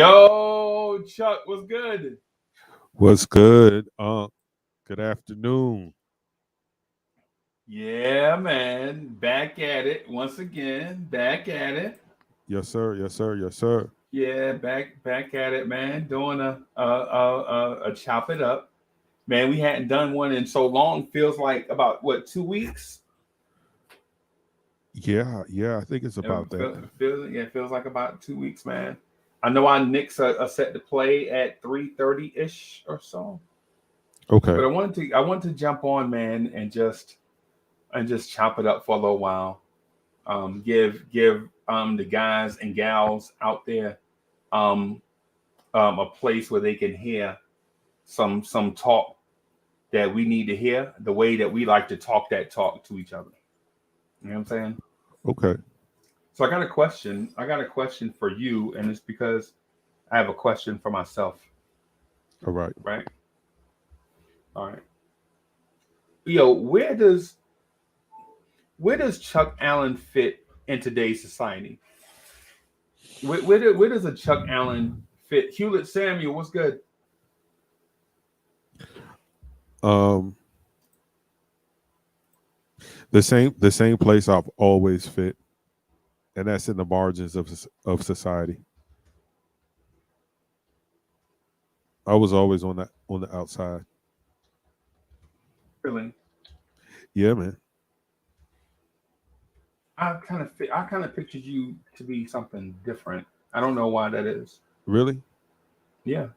Yo, Chuck, what's good? What's good? Good afternoon. Yeah, man. Back at it once again. Back at it. Yes, sir. Yes, sir. Yes, sir. Yeah, back at it, man. Doing a chop it up. Man, we hadn't done one in so long. Feels like about what, 2 weeks? Yeah. I think it's about that. Feels like about 2 weeks, man. I know our Knicks are set to play at 3:30 ish or so. Okay. But I wanted to jump on, man, and just chop it up for a little while. Give the guys and gals out there um, a place where they can hear some talk that we need to hear the way that we like to talk that talk to each other. You know what I'm saying? Okay. So I got a question. I got a question for you, and it's because I have a question for myself. All right. Right? All right. Yo, where does Chuck Allen fit in today's society? Where does a Chuck Allen fit? Hewlett Samuel, what's good? Um, the same place I've always fit, and that's in the margins of society. I was always on the outside. Really? Yeah, man. I kind of pictured you to be something different. I don't know why that is. Really? Yeah.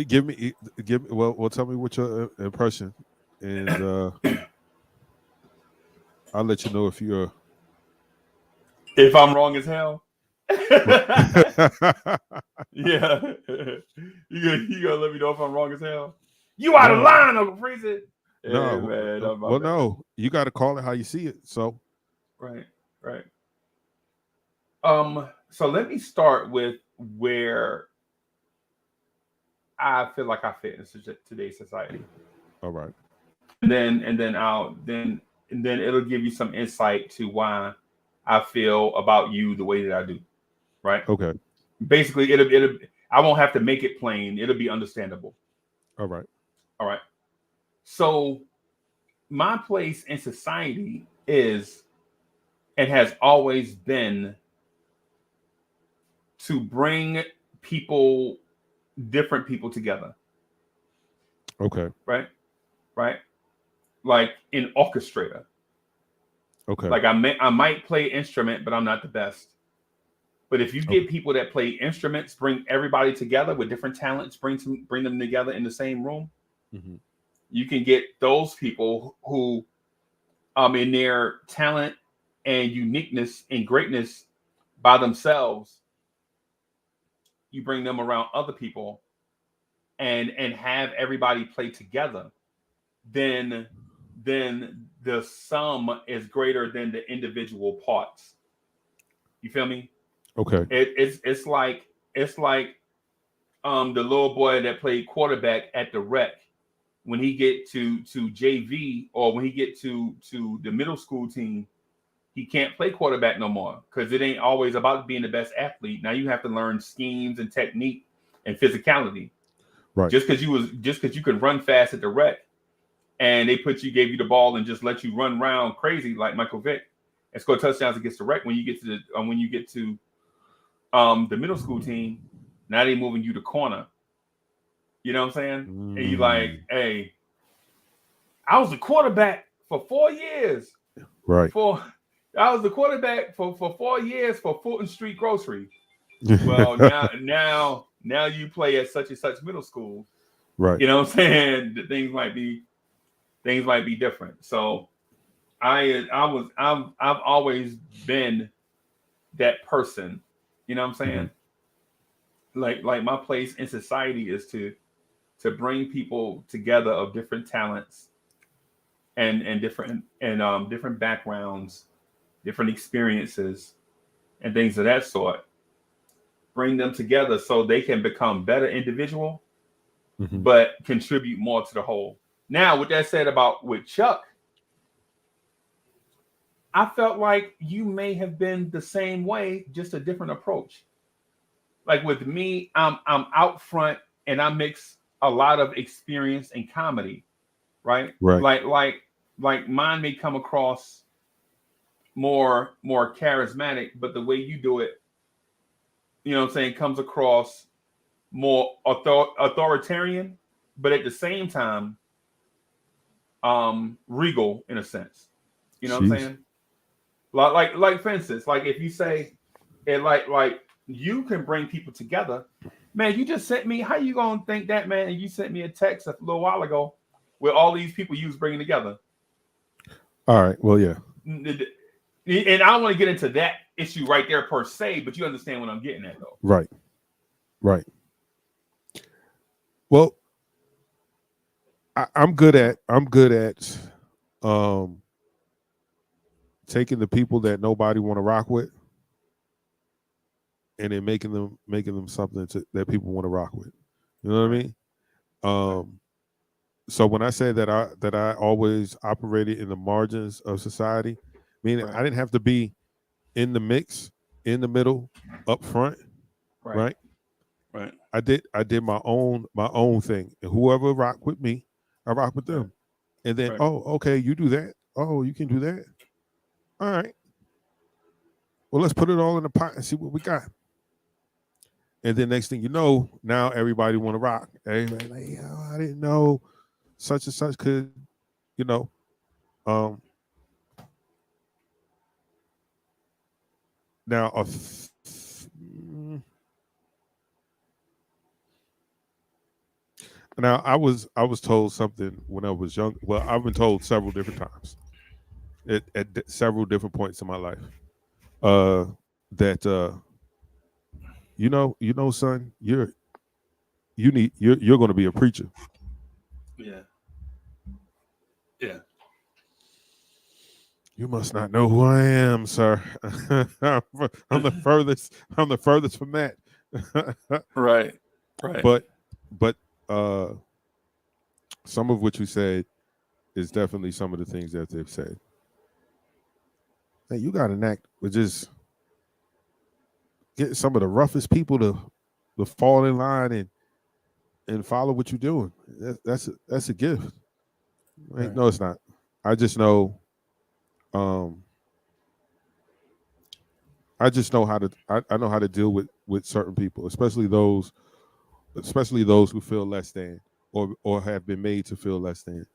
Give me, give me. Well, tell me what your impression, and I'll let you know if you're. If I'm wrong as hell. Well, Yeah. You gonna let me know if I'm wrong as hell? You out of no, line, Uncle Freezy. Hey no. man, my Well, bad. no. You got to call it how you see it. So, Right, right. So let me start with where I feel like I fit in today's society. all right. And then it'll give you some insight to why I feel about you the way that I do. Right? Okay. Basically, it'll I won't have to make it plain. It'll be understandable. All right. All right. So my place in society is and has always been to bring people, different people together. Okay. Right? Right? Like in orchestrator. Okay. Like I might play instrument, but I'm not the best. But if you Okay. get people that play instruments, bring everybody together with different talents, bring them together in the same room, Hmm. you can get those people who, in their talent and uniqueness and greatness by themselves, you bring them around other people and have everybody play together. Then the sum is greater than the individual parts. You feel me? Okay. It's like the little boy that played quarterback at the rec when he get to JV or when he get to the middle school team, he can't play quarterback no more because it ain't always about being the best athlete. Now you have to learn schemes and technique and physicality. Right. Just because you could run fast at the rec and they gave you the ball and just let you run around crazy like Michael Vick and score touchdowns against the rec when you get to the middle school team. Now they moving you to corner. You know what I'm saying? And you like, Mm, hey, I was a quarterback for 4 years. right. For I was the quarterback for 4 years for Fulton Street Grocery. Well, now you play at such and such middle school. Right. You know what I'm saying? The things might be different. So I've always been that person. You know what I'm Hmm. saying? Like my place in society is to bring people together of different talents and different backgrounds, different experiences, and things of that sort. Bring them together so they can become better individual, Hmm. but contribute more to the whole. Now, with that said about with Chuck, I felt like you may have been the same way, just a different approach. like with me, I'm out front and I mix a lot of experience and comedy, right? Right. Like mine may come across more charismatic, but the way you do it, you know what I'm saying, comes across more authoritarian, but at the same time, regal in a sense. You know what I'm Jeez. saying? Like for instance, like if you say it like you can bring people together, man. You just sent me. How you gonna think that, man? And you sent me a text a little while ago with all these people you was bringing together. All right. Well, yeah. And I don't want to get into that issue right there per se, but you understand what I'm getting at, though. Right. Right. Well, I'm good at taking the people that nobody want to rock with and then making them something that people want to rock with. You know what I mean? So when I say that I always operated in the margins of society, meaning I didn't have to be in the mix, in the middle, up front, right? I did my own thing, and whoever rocked with me, I rock with them. And then, oh, okay, you do that. Oh, you can do that. All right. Well, let's put it all in the pot and see what we got. And then next thing you know, now everybody want to rock. Everybody like, oh, I didn't know such and such could, you know. Now now I was told something when I was young. Well, I've been told several different times at several different points in my life that you know, son, you're going to be a preacher. Yeah. Yeah. You must not know who I am, sir. I'm the furthest from that. Right. But some of what you said is definitely some of the things that they've said. Hey, you got an act with just get some of the roughest people to fall in line and follow what you're doing. That's a gift. Right? No, it's not. I just know. I just know how to. I know how to deal with certain people, especially those who feel less than, or have been made to feel less than,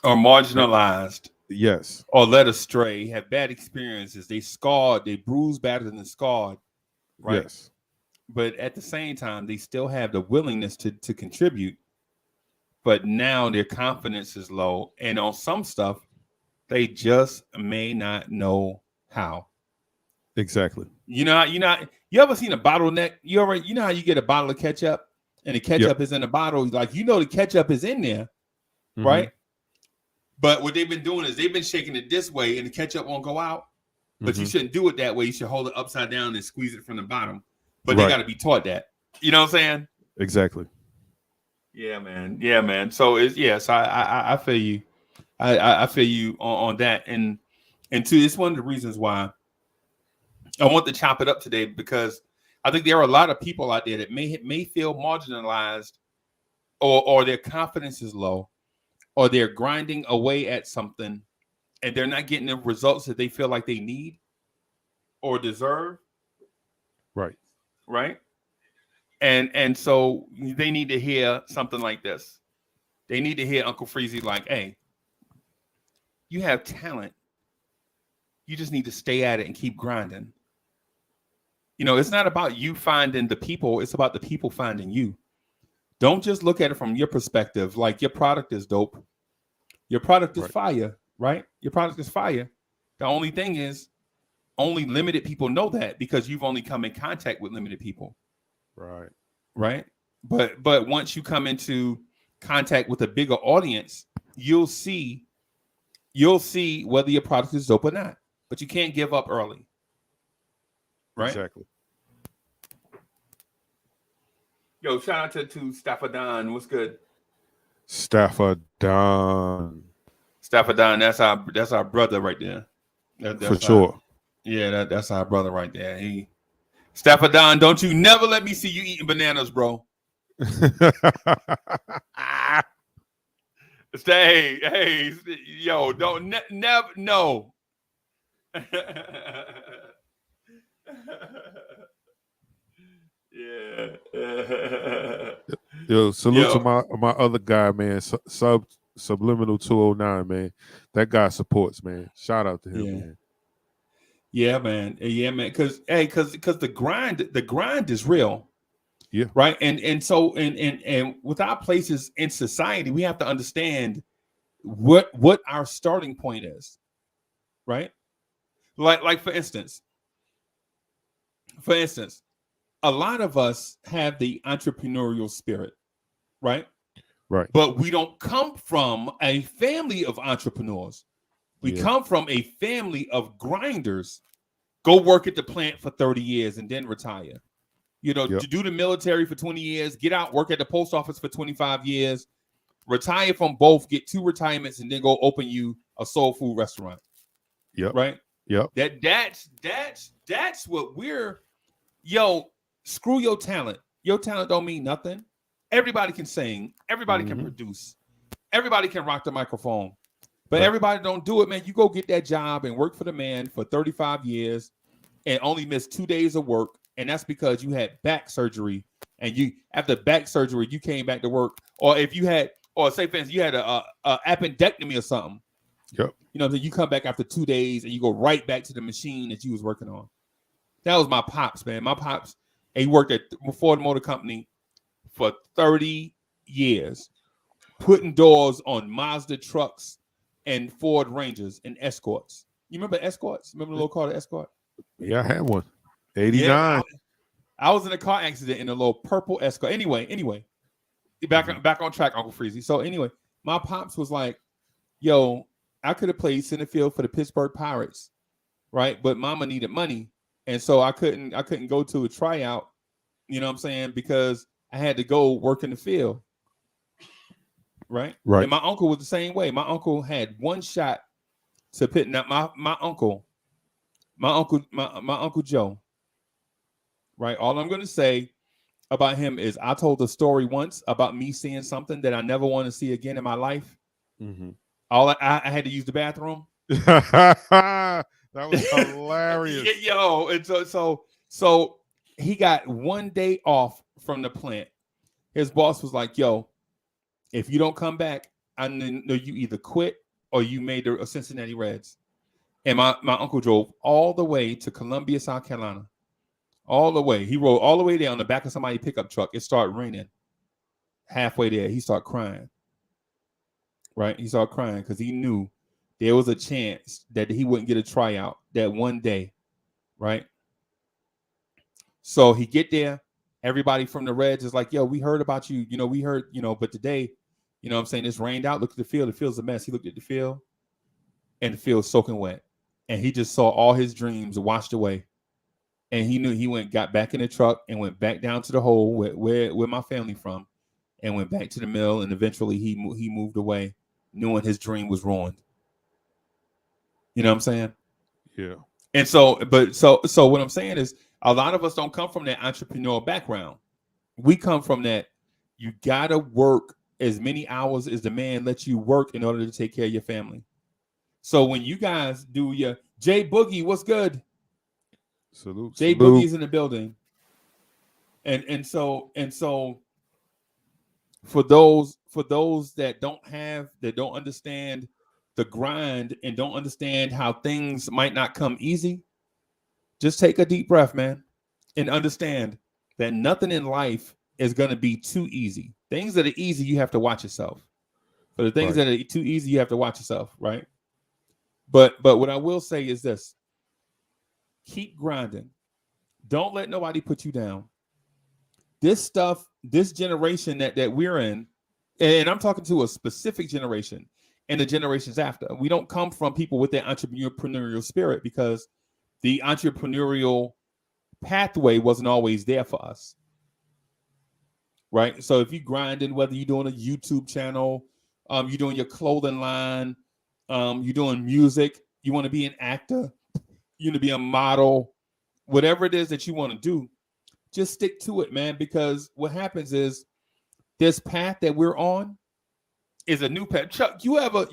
or marginalized. Yes. Or led astray, have bad experiences. They bruised better than scarred. Right. Yes. But at the same time, they still have the willingness to contribute. But now their confidence is low. And on some stuff, they just may not know how. Exactly. You ever seen a bottleneck? You know how you get a bottle of ketchup and the ketchup is in the bottle? Like, the ketchup is in there, right? But what they've been doing is they've been shaking it this way and the ketchup won't go out. But you shouldn't do it that way. You should hold it upside down and squeeze it from the bottom. But they got to be taught that. You know what I'm saying? Exactly. Yeah, man. Yeah, man. So so I feel you. I feel you on that. And two, it's one of the reasons why I want to chop it up today, because I think there are a lot of people out there that may feel marginalized, or their confidence is low, or they're grinding away at something and they're not getting the results that they feel like they need or deserve. Right. And so they need to hear something like this. They need to hear Uncle Freezy like, hey, you have talent. You just need to stay at it and keep grinding. It's not about you finding the people. It's about the people finding you. Don't just look at it from your perspective. Like, your product is dope. Your product is fire, right? Your product is fire. The only thing is, only limited people know that because you've only come in contact with limited people. Right. But once you come into contact with a bigger audience, you'll see whether your product is dope or not. But you can't give up early. Right? Exactly. Yo, shout out to Staffordon. What's good? Staffordon, that's our brother right there. For sure. Yeah, that's our brother right there. Staffordon, don't you never let me see you eating bananas, bro. Hey, yo, don't never no. Yeah. Yo, salute to Yo. my other guy, man. Subliminal 209, man. That guy supports, man. Shout out to him, man. Yeah, man. Yeah, man. Because the grind is real. Yeah. Right. And so with our places in society, we have to understand what our starting point is. Right. Like for instance, a lot of us have the entrepreneurial spirit, right? Right. But we don't come from a family of entrepreneurs. We come from a family of grinders. Go work at the plant for 30 years and then retire. You know, to do the military for 20 years, get out, work at the post office for 25 years, retire from both, get 2 retirements, and then go open you a soul food restaurant. Yep. Right? Yep. That's what we're, yo, screw your talent. Your talent don't mean nothing. Everybody can sing, everybody can produce, everybody can rock the microphone. But everybody don't do it, man. You go get that job and work for the man for 35 years and only miss 2 days of work. And that's because you had back surgery. And you, after back surgery, you came back to work. Or if you had, or say for instance, you had a appendectomy or something. Yep. You know, then you come back after 2 days and you go right back to the machine that you was working on. That was my pops, man. My pops, he worked at Ford Motor Company for 30 years, putting doors on Mazda trucks and Ford Rangers and Escorts. You remember Escorts? Remember the little car, the Escort? Yeah, I had one. 89. Yeah, I was in a car accident in a little purple Escort. Anyway, back on track, Uncle Freezy. So anyway, my pops was like, yo, I could have played center field for the Pittsburgh Pirates, right? But mama needed money. And so I couldn't go to a tryout, you know what I'm saying? Because I had to go work in the field. Right. And my uncle was the same way. My uncle had one shot to pit. Now my uncle Joe. Right. All I'm gonna say about him is I told a story once about me seeing something that I never want to see again in my life. All I had to use the bathroom. That was hilarious. Yo, and so he got 1 day off from the plant. His boss was like, yo, if you don't come back, I know you either quit or you made the Cincinnati Reds. And my uncle drove all the way to Columbia, South Carolina. All the way. He rode all the way there on the back of somebody's pickup truck. It started raining. Halfway there, he started crying. Right? He started crying because he knew there was a chance that he wouldn't get a tryout that one day. Right? So he get there. Everybody from the Reds is like, yo, we heard about you. You know, we heard, you know, but today, you know what I'm saying, it's rained out. Look at the field. The field's a mess. He looked at the field and the field's soaking wet. And he just saw all his dreams washed away. And he knew he got back in the truck and went back down to the hole where my family from and went back to the mill. And eventually he moved away knowing his dream was ruined. You know what I'm saying? Yeah. And so what I'm saying is a lot of us don't come from that entrepreneurial background. We come from that you got to work as many hours as the man lets you work in order to take care of your family. So when you guys do your Jay Boogie, what's good? Salute. Jay Boogie's in the building. And so for those that don't understand the grind and don't understand how things might not come easy, just take a deep breath, man, and understand that nothing in life is going to be too easy. Things that are easy, you have to watch yourself. For the things that are too easy, you have to watch yourself, right? But what I will say is this. Keep grinding. Don't let nobody put you down. This stuff, this generation that we're in, and I'm talking to a specific generation and the generations after, we don't come from people with that entrepreneurial spirit because the entrepreneurial pathway wasn't always there for us. Right? So if you're grinding, whether you're doing a YouTube channel, you're doing your clothing line, you're doing music, you want to be an actor, you want to be a model, whatever it is that you want to do, just stick to it, man. Because what happens is this path that we're on is a new path. Chuck, you ever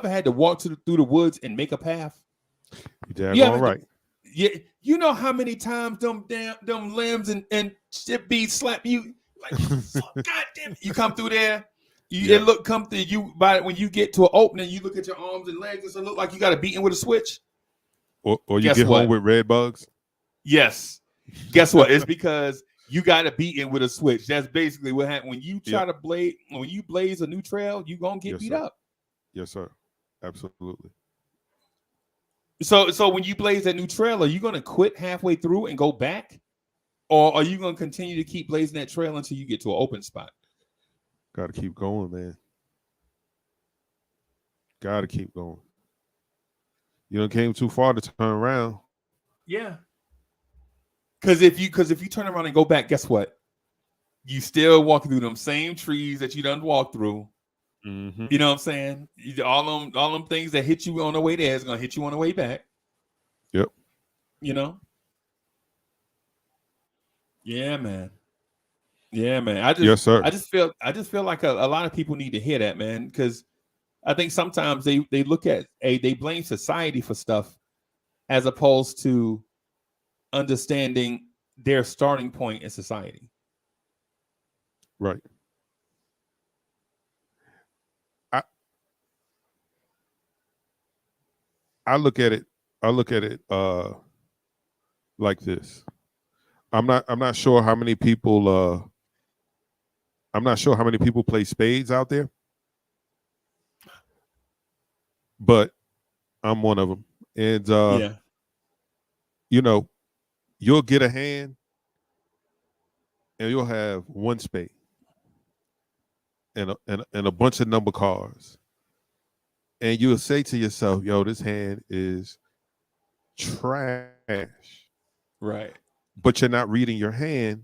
had to walk through the woods and make a path? You're damn right. Yeah, you know how many times them limbs and shit be slap you like, God damn it. You come through there, come through you by when you get to an opening, you look at your arms and legs, it look like you got a beating with a switch. Or you get home with red bugs. Yes. Guess what? It's because you got to beat it with a switch. That's basically what happened. When you try to blaze a new trail, you're gonna get beat up. Yes, sir. Absolutely. So when you blaze that new trail, are you gonna quit halfway through and go back? Or are you gonna continue to keep blazing that trail until you get to an open spot? Gotta keep going, man. Gotta keep going. You done came too far to turn around. Yeah. Because if you turn around and go back, guess what? You still walking through them same trees that you done walked through. Mm-hmm. You know what I'm saying? All them things that hit you on the way there is gonna hit you on the way back. Yep. You know? Yeah, man. Yeah, man. I just feel like a lot of people need to hear that, man, because I think sometimes they look at they blame society for stuff as opposed to understanding their starting point in society. Right. I look at it like this. I'm not sure how many people play spades out there, but I'm one of them. And you know, you'll get a hand and you'll have one spade and a bunch of number cards. And you'll say to yourself, yo, this hand is trash. Right. But you're not reading your hand.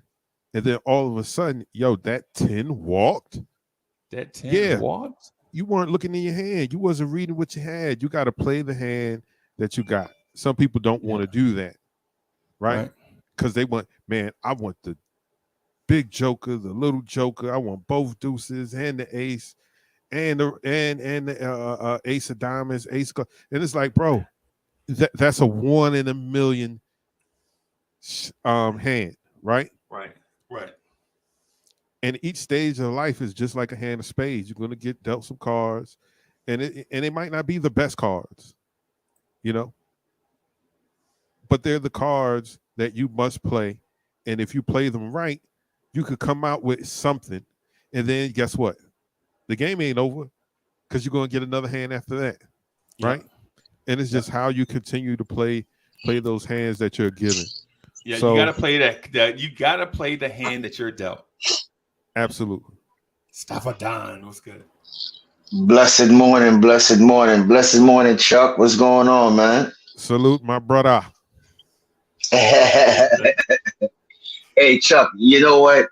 And then all of a sudden, yo, that 10 walked. That 10 walked? You weren't looking in your hand. You wasn't reading what you had. You got to play the hand that you got. Some people don't want to do that. Right? Because they want, man, I want the big joker, the little joker. I want both deuces and the ace. And the ace of diamonds, ace of, and it's like, bro, that's a 1 in a million hand, right? Right. And each stage of life is just like a hand of spades. You're gonna get dealt some cards, and it might not be the best cards, you know, but they're the cards that you must play, and if you play them right, you could come out with something, and then guess what? The game ain't over because you're going to get another hand after that, right? And it's just how you continue to play those hands that you're given. Yeah, so, you got to play that. You got to play the hand that you're dealt. Absolutely. Staffordon, what's good? Blessed morning, Chuck. What's going on, man? Salute, my brother. Hey, Chuck. You know what?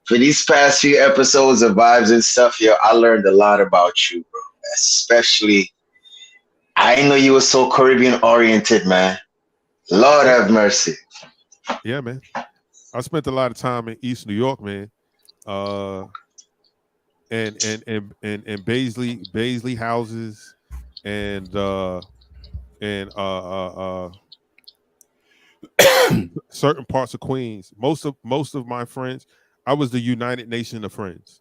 For these past few episodes of Vibes and stuff, I learned a lot about you, bro. Especially, I didn't know you were so Caribbean oriented, man. Lord have mercy. Yeah, man. I spent a lot of time in East New York, man. And Baisley houses and certain parts of Queens. Most of my friends, I was the United Nation of friends.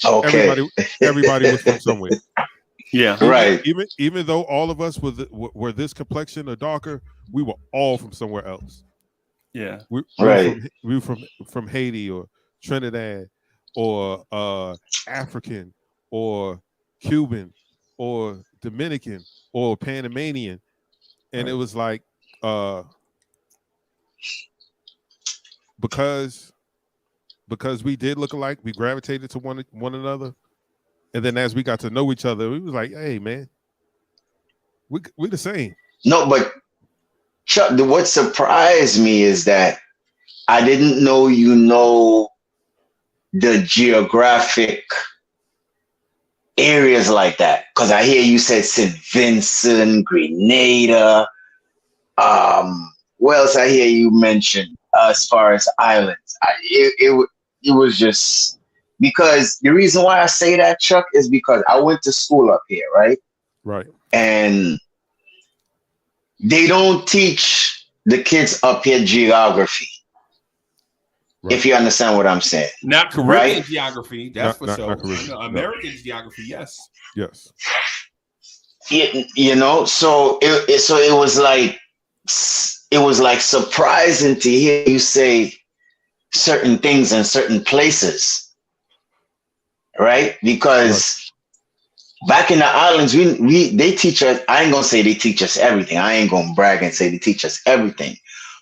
Okay. Everybody was from somewhere. Yeah. Right. Even though all of us were this complexion or darker, we were all from somewhere else. Yeah. We were from Haiti or Trinidad or African or Cuban or Dominican or Panamanian. And it was like because we did look alike, we gravitated to one another, and then as we got to know each other, we was like, "Hey, man, we the same." No, but Chuck, what surprised me is that I didn't know the geographic areas like that, because I hear you said St. Vincent, Grenada, what else I hear you mention as far as islands? It was just because the reason why I say that, Chuck, is because I went to school up here, right? Right. And they don't teach the kids up here geography. Right. If you understand what I'm saying. Not Caribbean geography, that's for Not sure. Caribbean, no. American geography, yes. Yes. You know, so it was like surprising to hear you say certain things in certain places, right? Because back in the islands, they teach us. I ain't gonna say they teach us everything. I ain't gonna brag and say they teach us everything,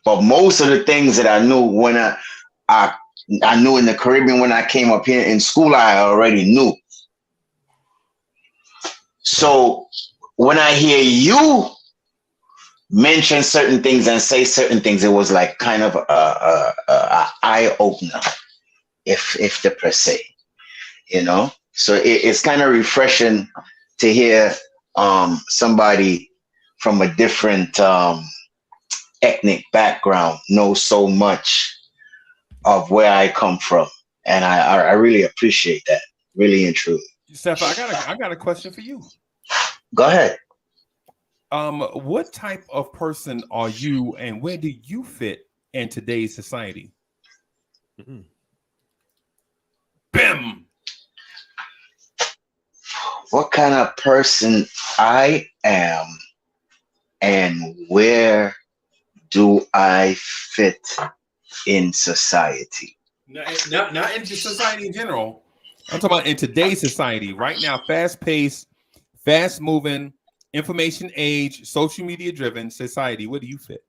but most of the things that I knew when I knew in the Caribbean when I came up here in school, I already knew. So when I hear you mention certain things and say certain things, it was like kind of a eye opener, if the per se, you know. So it's kind of refreshing to hear somebody from a different ethnic background know so much of where I come from, and I really appreciate that, really and truly. Steph, I got a question for you. Go ahead. What type of person are you, and where do you fit in today's society? Mm-hmm. Bam. What kind of person I am, and where do I fit in society? Not in society in general. I'm talking about in today's society right now, fast-paced, fast-moving, information age, social media driven society. Where do you fit?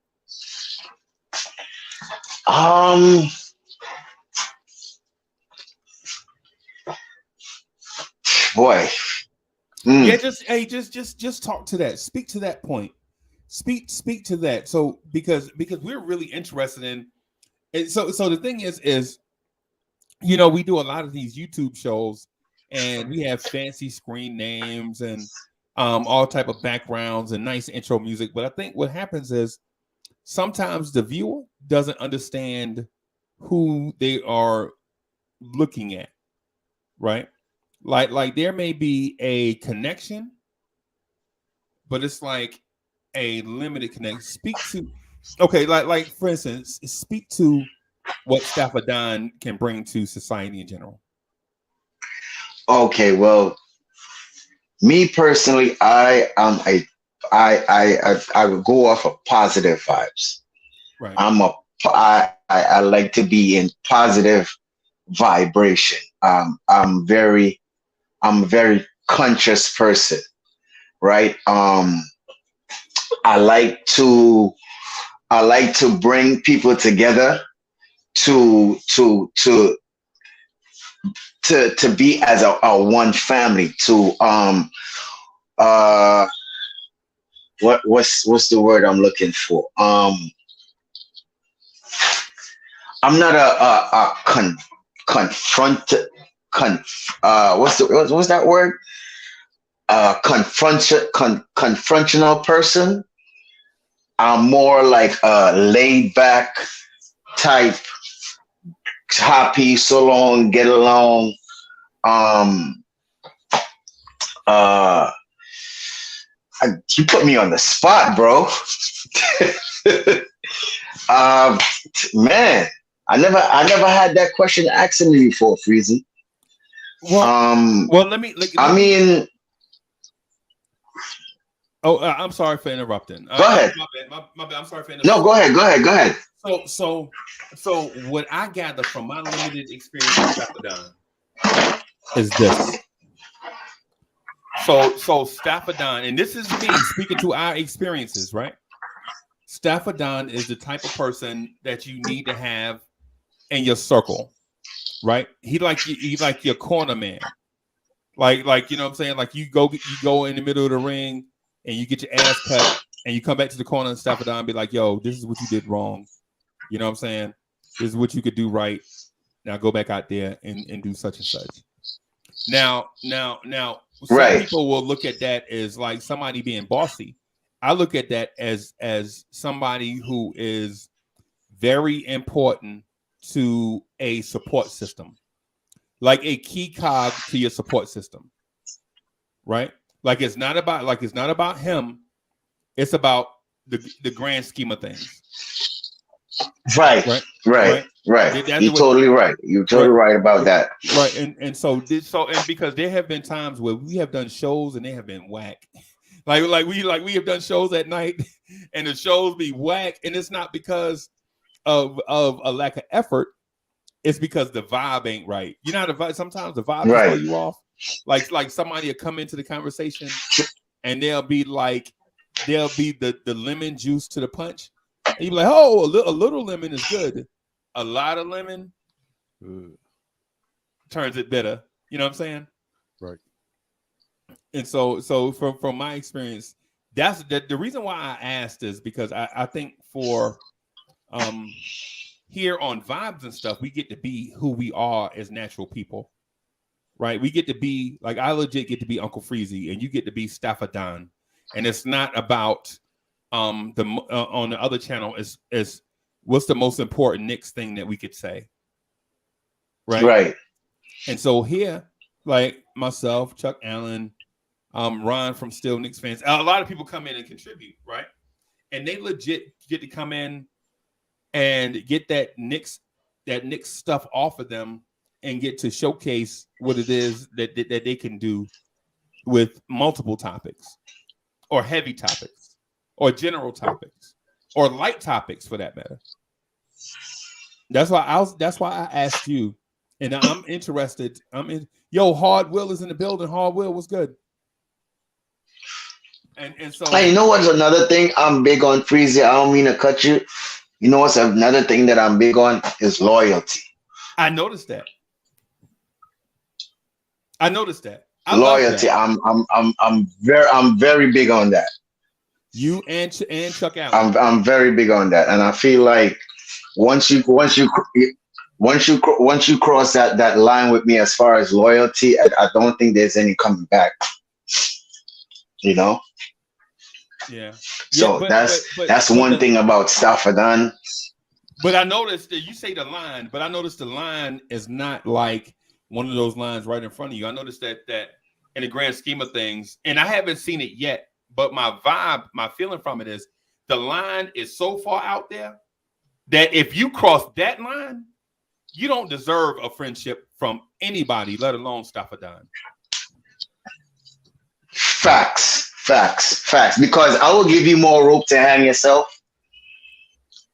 Boy. Yeah, just talk to that. Speak to that point. Speak to that. So because we're really interested in, and so the thing is, you know, we do a lot of these YouTube shows, and we have fancy screen names and all type of backgrounds and nice intro music. But I think what happens is sometimes the viewer doesn't understand who they are looking at, right? Like there may be a connection, but it's like a limited connection. Speak to, okay, like for instance, speak to what Staffa can bring to society in general. Okay, well, me personally, I would go off of positive vibes. Right. I like to be in positive vibration. I'm a very conscious person, right? I like to bring people together to be as a one family. What's the word I'm looking for? I'm not what's that word? Confrontational person. I'm more like a laid back type, happy, so long, get along. You put me on the spot, bro. Man, I never had that question asked me before, Freezy. Well, let me. I mean, I'm sorry for interrupting. Go ahead. My bad. I'm sorry for interrupting. No, go ahead. So what I gather from my limited experience with Staffa is this. So Staffa, and this is me speaking to our experiences, right? Staffa is the type of person that you need to have in your circle, right? He's like your corner man. Like you know what I'm saying? Like you go in the middle of the ring and you get your ass cut and you come back to the corner and Staffa and be like, yo, this is what you did wrong. You know what I'm saying? This is what you could do right. Now go back out there and do such and such. Now, some people will look at that as like somebody being bossy. I look at that as somebody who is very important to a support system, like a key cog to your support system, right? Like it's not about him. It's about the grand scheme of things. Right. You're totally right. You're totally right about that. Right. And so because there have been times where we have done shows and they have been whack. Like we have done shows at night and the shows be whack, and it's not because of a lack of effort. It's because the vibe ain't right. You know how the vibe, sometimes the vibe will throw you off. Like somebody will come into the conversation and they'll be the lemon juice to the punch. And you be like, oh, a little lemon is good. A lot of lemon turns it bitter. You know what I'm saying? Right. And so from my experience, that's the reason why I asked is because I think for here on Vibes and stuff, we get to be who we are as natural people, right? We get to be like, I legit get to be Uncle Freezy, and you get to be Staffadan, and it's not about on the other channel is what's the most important Knicks thing that we could say, right? And so here, like myself, Chuck Allen, Ron from Still Knicks Fans, a lot of people come in and contribute, right? And they legit get to come in and get that Knicks stuff off of them and get to showcase what it is that they can do with multiple topics or heavy topics or general topics or light topics for that matter. That's why I asked you, and I'm interested. Hard Will is in the building. Hard Will, what's good? And so you know what's another thing I'm big on, Freezy? I don't mean to cut you. You know what's another thing that I'm big on is loyalty. I noticed that. Loyalty. I'm very big on that. You and Chuck Allen. I'm very big on that, and I feel like once you cross that line with me as far as loyalty, I don't think there's any coming back. You know. Yeah. So that's one thing about Staffadan. But I noticed that you say the line, but I noticed the line is not like one of those lines right in front of you. I noticed that in the grand scheme of things, and I haven't seen it yet, but my feeling from it is the line is so far out there that if you cross that line, you don't deserve a friendship from anybody, let alone Staffadan. Facts. Because I will give you more rope to hang yourself.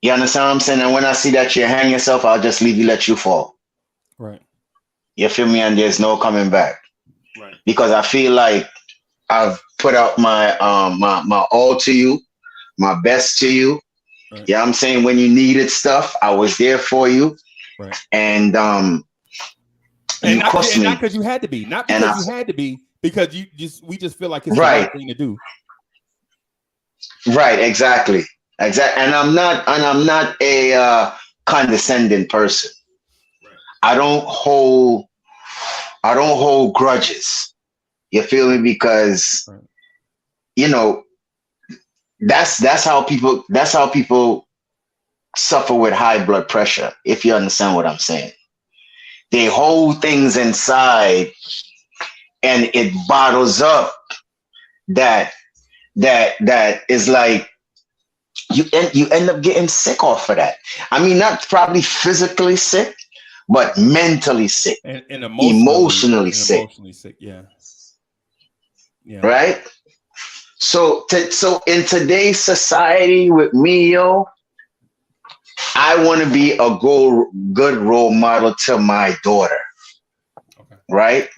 You understand what I'm saying? And when I see that you hang yourself, I'll just leave you, let you fall. Right. You feel me? And there's no coming back. Right. Because I feel like I've put out my my all to you, my best to you. Right. Yeah, I'm saying when you needed stuff, I was there for you. Right. And you not because you had to be, not because you had to be, because we just feel like it's the right thing to do. Right, exactly. And I'm not a condescending person. Right. I don't hold grudges. You feel me? Because you know, that's how people suffer with high blood pressure, if you understand what I'm saying. They hold things inside and it bottles up that is like you end up getting sick off of that. I mean, not probably physically sick, but mentally sick and emotionally sick. Emotionally sick, yeah. Right? So in today's society with me, I want to be a good role model to my daughter. Okay. Right?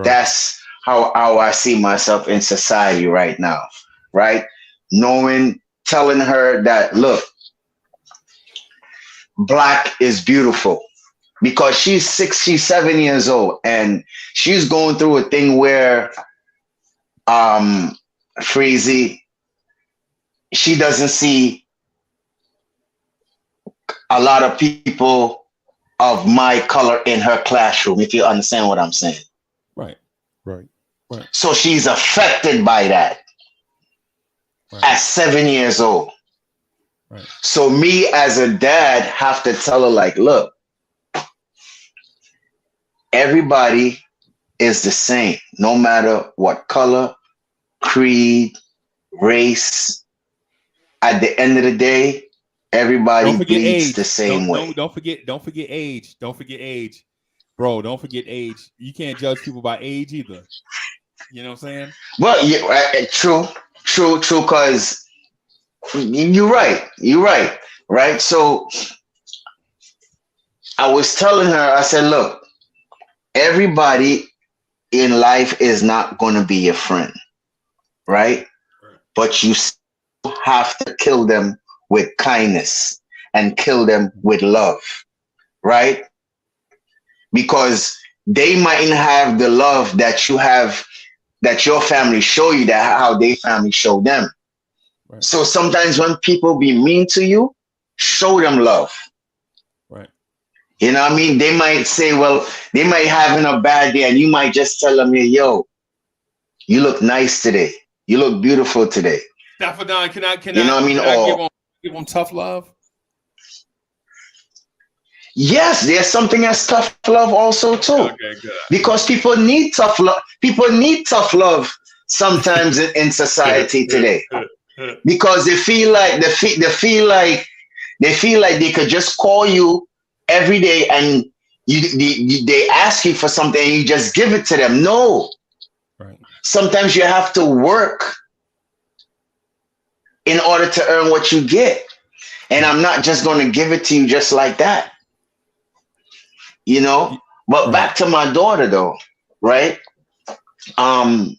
That's how I see myself in society right now. Right? Telling her that, look, Black is beautiful, because she's 7 years old and she's going through a thing where Freezy, she doesn't see a lot of people of my color in her classroom, if you understand what I'm saying. Right. So she's affected by that. at 7 years old. Right. So me as a dad have to tell her like, look, everybody is the same, no matter what color, creed, race. At the end of the day, everybody bleeds the same way. Don't forget age. Don't forget age. Bro, don't forget age. You can't judge people by age either. You know what I'm saying? Well, yeah, true, because you're right. Right? So I was telling her, I said, look, everybody in life is not going to be your friend, right? But you still have to kill them with kindness and kill them with love, right? Because they mightn't have the love that you have, that your family show you, that how their family show them. Right. So sometimes when people be mean to you, show them love. Right. You know what I mean? They might say, well, they might having a bad day, and you might just tell them, yo, you look nice today. You look beautiful today. Don, can I you know what I mean? Give them tough love? Yes, there's something as tough love also too. Okay, good. Because people need tough love. People need tough love sometimes in society today. Because they feel like they could just call you every day and they ask you for something and you just give it to them. No. Right. Sometimes you have to work in order to earn what you get. And I'm not just going to give it to you just like that. You know? But back to my daughter though, right? She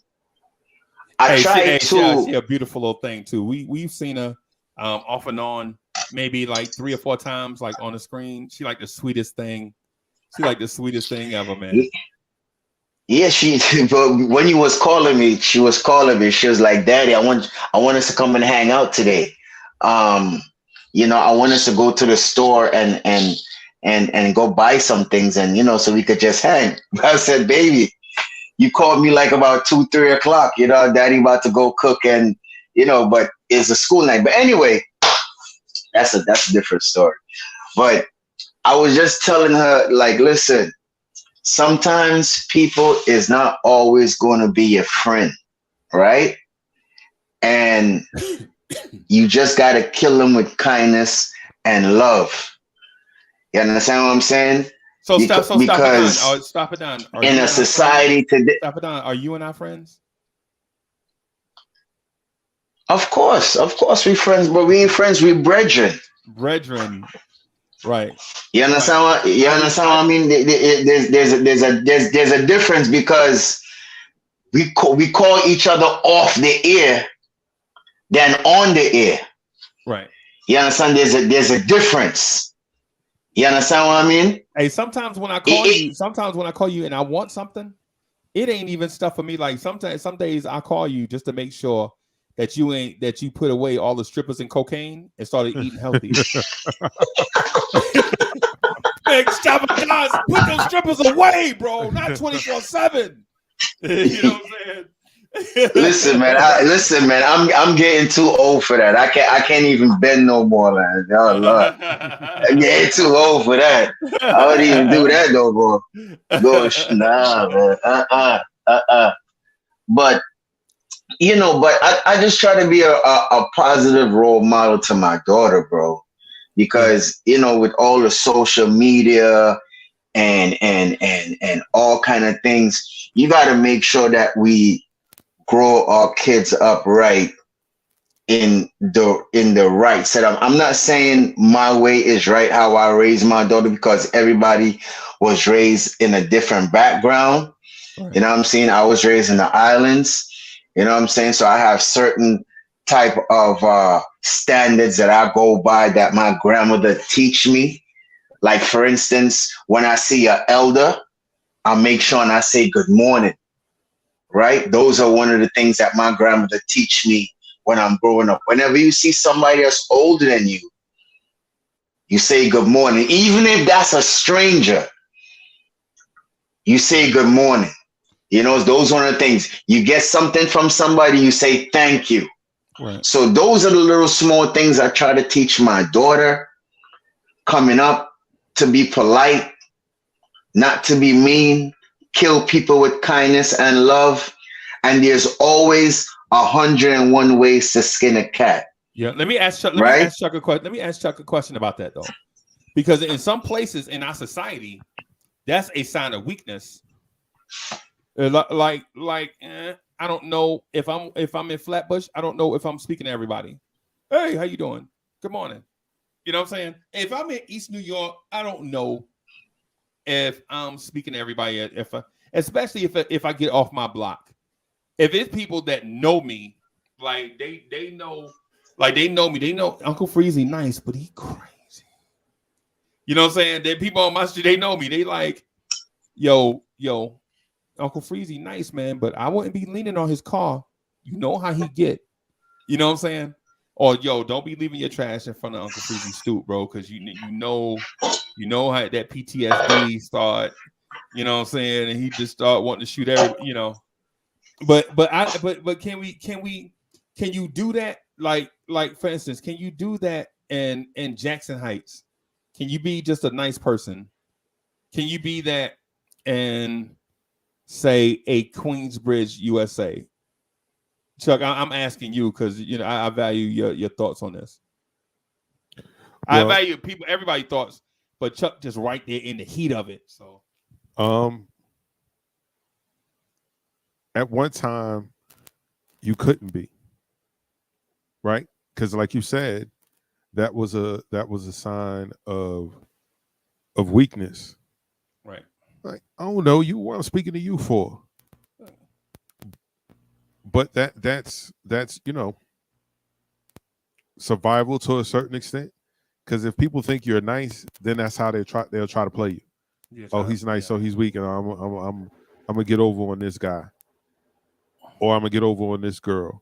a beautiful little thing too. We've seen her off and on maybe like 3 or 4 times, like on the screen. She like the sweetest thing. She like the sweetest thing ever, man. Yeah, but when you was calling me, she was like, Daddy, I want us to come and hang out today. You know, I want us to go to the store and go buy some things, and you know, so we could just hang. I said, baby, you called me like about 2-3 o'clock, you know, Daddy about to go cook, and you know, but it's a school night. But anyway, that's a different story. But I was just telling her, like, listen, sometimes people is not always going to be your friend, right? And you just got to kill them with kindness and love. You understand what I'm saying? So stop it down. In a society today, stop it down. Are you and I friends? Of course, we friends, but we ain't friends. We brethren. Right. You understand what? You understand what I mean? There's a difference, because we call each other off the air than on the air. Right. You understand? There's a difference. You understand what I mean? Hey, sometimes when I call you and I want something, it ain't even stuff for me. Like some days I call you just to make sure that you put away all the strippers and cocaine and started eating healthy. Big Stop-a-Dance, put those strippers away, bro. Not 24/7. You know what I'm saying? Listen, man. I'm getting too old for that. I can't even bend no more, man. Oh Lord, I'm getting too old for that. I don't even do that no more. Gosh, nah, man. But you know, I just try to be a positive role model to my daughter, bro. Because you know, with all the social media and all kind of things, you got to make sure that we grow our kids up right in the right setup. I'm not saying my way is right, how I raised my daughter, because everybody was raised in a different background. Right. You know what I'm saying? I was raised in the islands. You know what I'm saying? So I have certain type of standards that I go by that my grandmother teach me. Like, for instance, when I see an elder, I make sure and I say good morning. Right? Those are one of the things that my grandmother teach me when I'm growing up. Whenever you see somebody that's older than you, you say good morning. Even if that's a stranger, you say good morning. You know, those one of the things. You get something from somebody, you say thank you. Right. So those are the little small things I try to teach my daughter coming up, to be polite, not to be mean, kill people with kindness and love. And there's always 101 ways to skin a cat. Yeah. Let me ask Chuck. Let Right? me ask Chuck a question. Let me ask Chuck a question about that though, because in some places in our society, that's a sign of weakness. I don't know if I'm in Flatbush. I don't know if I'm speaking to everybody. Hey, how you doing? Good morning. You know what I'm saying? If I'm in East New York, I don't know if I'm speaking to everybody. Especially if I get off my block. If it's people that know me, like they know, like they know me. They know Uncle Freezy nice, but he crazy. You know what I'm saying? That people on my street, they know me. They like, yo, Uncle Freezy nice, man, but I wouldn't be leaning on his car. You know how he get. You know what I'm saying? Or yo, don't be leaving your trash in front of Uncle Freezy's stoop, bro, because you know how that PTSD start. You know what I'm saying? And he just start wanting to shoot every, But can you do that? Like for instance, can you do that in Jackson Heights? Can you be just a nice person? Can you be that in, say, a Queensbridge, USA? Chuck, I'm asking you because I value your thoughts on this. I value everybody's thoughts, but Chuck just right there in the heat of it. So, at one time, you couldn't be, right? Because, like you said, that was a sign of weakness. right. Like, I don't know you. What I'm speaking to you for? But that's survival to a certain extent. Because if people think you're nice, then that's how they'll try to play you. Yes, Oh, he's nice, so he's weak, and I'm gonna get over on this guy, or I'm gonna get over on this girl.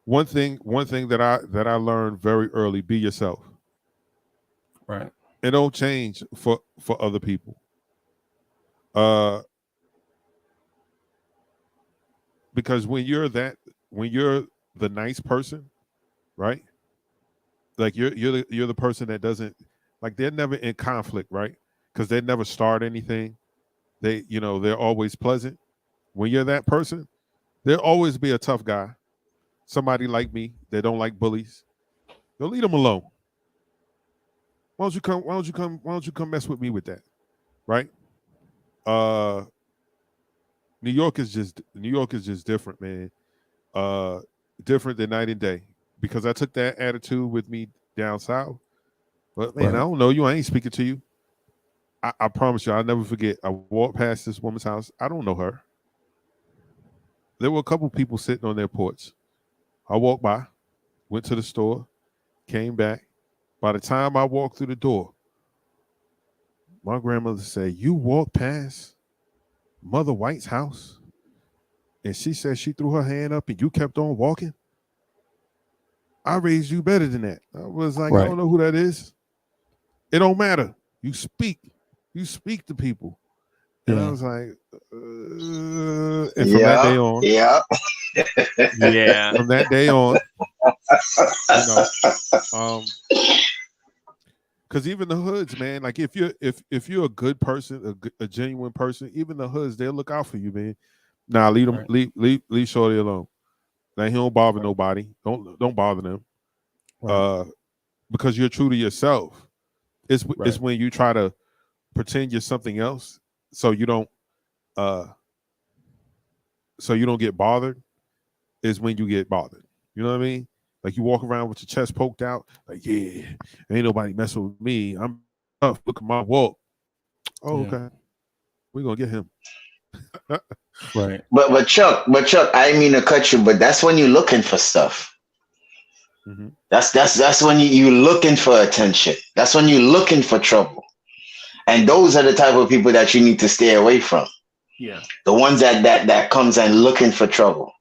One thing that I learned very early: be yourself. Right. And don't change for other people. Because when you're the nice person, right? Like you're the person that doesn't, like, they're never in conflict, right? Because they never start anything. They're always pleasant. When you're that person, there'll always be a tough guy, somebody like me that don't like bullies. Don't leave them alone. Why don't you come mess with me with that, right? New York is just different, man. Different than night and day, because I took that attitude with me down south. But man, Right. I don't know you. I ain't speaking to you. I promise you, I'll never forget. I walked past this woman's house. I don't know her. There were a couple people sitting on their porch. I walked by, went to the store, came back. By the time I walked through the door, my grandmother said, "You walked past Mother White's house?" And she said she threw her hand up and you kept on walking. I raised you better than that. I was like, Right. I don't know who that is. It don't matter. You speak to people. And I was like, and from that day on, Yeah. from that day on, because even the hoods, man, like if you're a good person, a genuine person, even the hoods, they'll look out for you, man. Nah, leave them, leave Shorty alone. Now he don't bother nobody. Don't bother them. Right. Because you're true to yourself. It's when you try to pretend you're something else, so you don't get bothered. Is when you get bothered. You know what I mean? Like you walk around with your chest poked out, like, yeah, ain't nobody messing with me. I'm tough. Look at my walk. Oh, okay. We're gonna get him. Right. But Chuck, I mean to cut you, but that's when you're looking for stuff. Mm-hmm. That's when you're looking for attention. That's when you're looking for trouble. And those are the type of people that you need to stay away from. Yeah. The ones that comes and looking for trouble.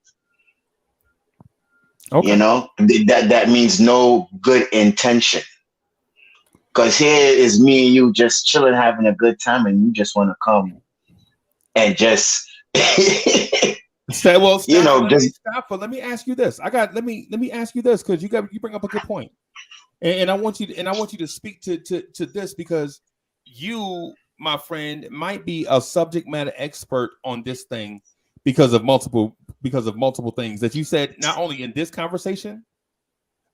Okay. That means no good intention. Because here is me and you just chilling, having a good time, and you just want to come and just Say, well, Stafford, You know, just Stafford, let me ask you this. Let me ask you this because you bring up a good point. And I want you to speak to this because you, my friend, might be a subject matter expert on this thing because of multiple things that you said, not only in this conversation,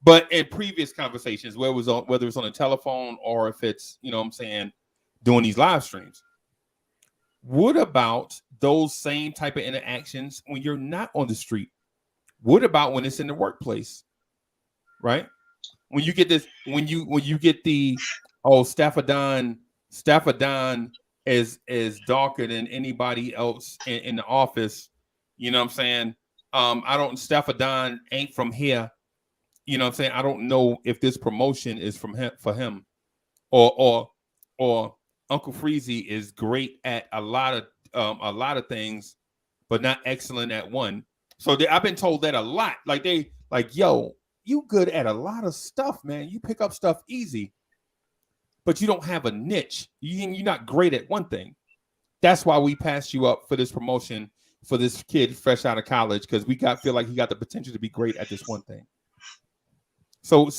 but in previous conversations, whether it's on a telephone or if it's, you know what I'm saying, doing these live streams. What about those same type of interactions when you're not on the street? What about when it's in the workplace? Right? When you get this, when you get the Stafford Don is darker than anybody else in the office. You know what I'm saying? Stafford Don ain't from here. You know what I'm saying? I don't know if this promotion is from him for him, or Uncle Freezy is great at a lot of things, but not excellent at one. So I've been told that a lot. Yo, you good at a lot of stuff, man. You pick up stuff easy, but you don't have a niche. You're not great at one thing. That's why we passed you up for this promotion for this kid fresh out of college because feel like he got the potential to be great at this one thing. So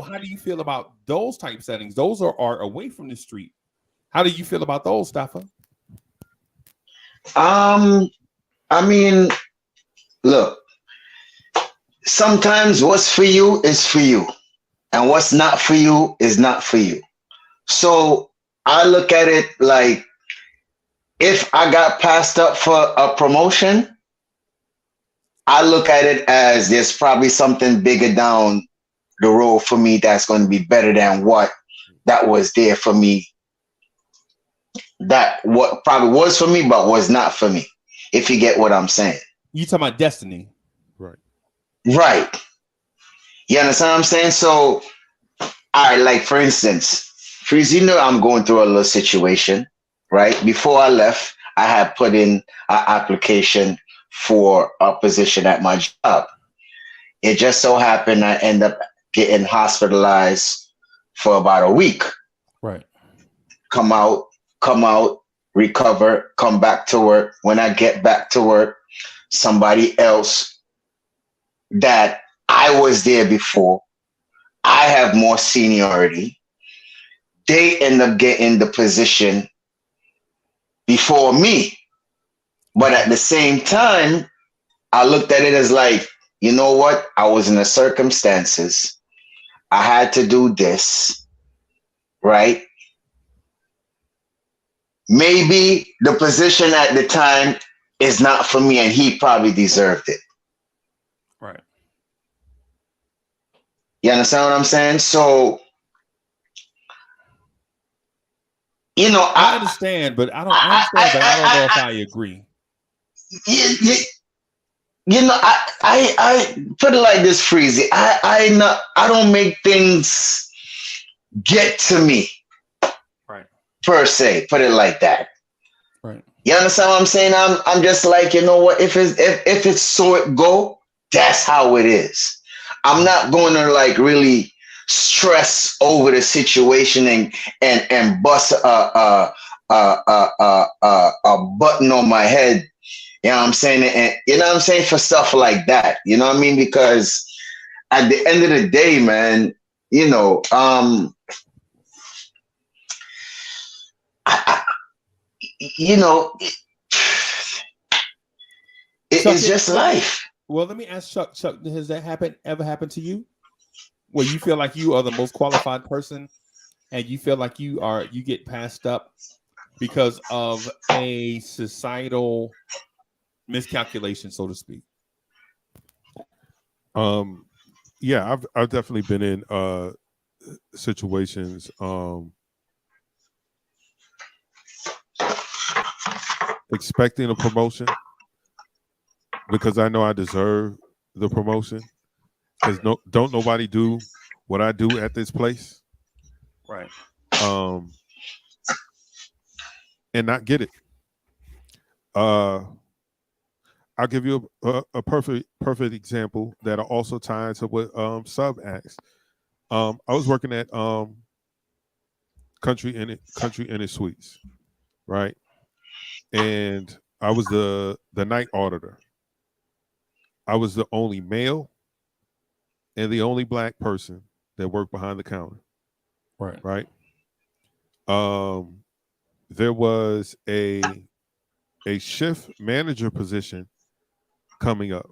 how do you feel about those type settings? Those are away from the street. How do you feel about those, Stafford? I mean, look, sometimes what's for you is for you, and what's not for you is not for you. So I look at it like if I got passed up for a promotion, I look at it as there's probably something bigger down the road for me that's going to be better than what that was there for me. That what probably was for me, but was not for me. If you get what I'm saying. You talking about destiny. Right. You understand what I'm saying? So, all right, like for instance, Freeze, you know I'm going through a little situation, right? Before I left, I had put in an application for a position at my job. It just so happened I end up getting hospitalized for about a week. Right. Come out, recover, come back to work. When I get back to work, somebody else that I was there before, I have more seniority. They end up getting the position before me. But at the same time, I looked at it as like, you know what? I was in the circumstances. I had to do this, right? Maybe the position at the time is not for me and he probably deserved it. Right. You understand what I'm saying? So, you know, I understand, but I don't know if I agree. You know, I put it like this, Freezy. I don't make things get to me, right? Per se, put it like that, right? You understand what I'm saying? I'm just like, you know what? If it's so it go, that's how it is. I'm not going to like really stress over the situation and bust a button on my head. You know what I'm saying? And you know what I'm saying? For stuff like that. You know what I mean? Because at the end of the day, man, you know, you know, it's just life. Well, let me ask Chuck. Chuck, has that ever happened to you? Where you feel like you are the most qualified person and you feel like you get passed up because of a societal miscalculation, so to speak? Yeah, I've definitely been in situations expecting a promotion because I know I deserve the promotion. Because don't nobody do what I do at this place, right? And not get it. I'll give you a perfect example that also ties to what Sub asked. I was working at Country Inn and Suites, right? And I was the night auditor. I was the only male and the only black person that worked behind the counter. Right. Right. There was a shift manager position coming up.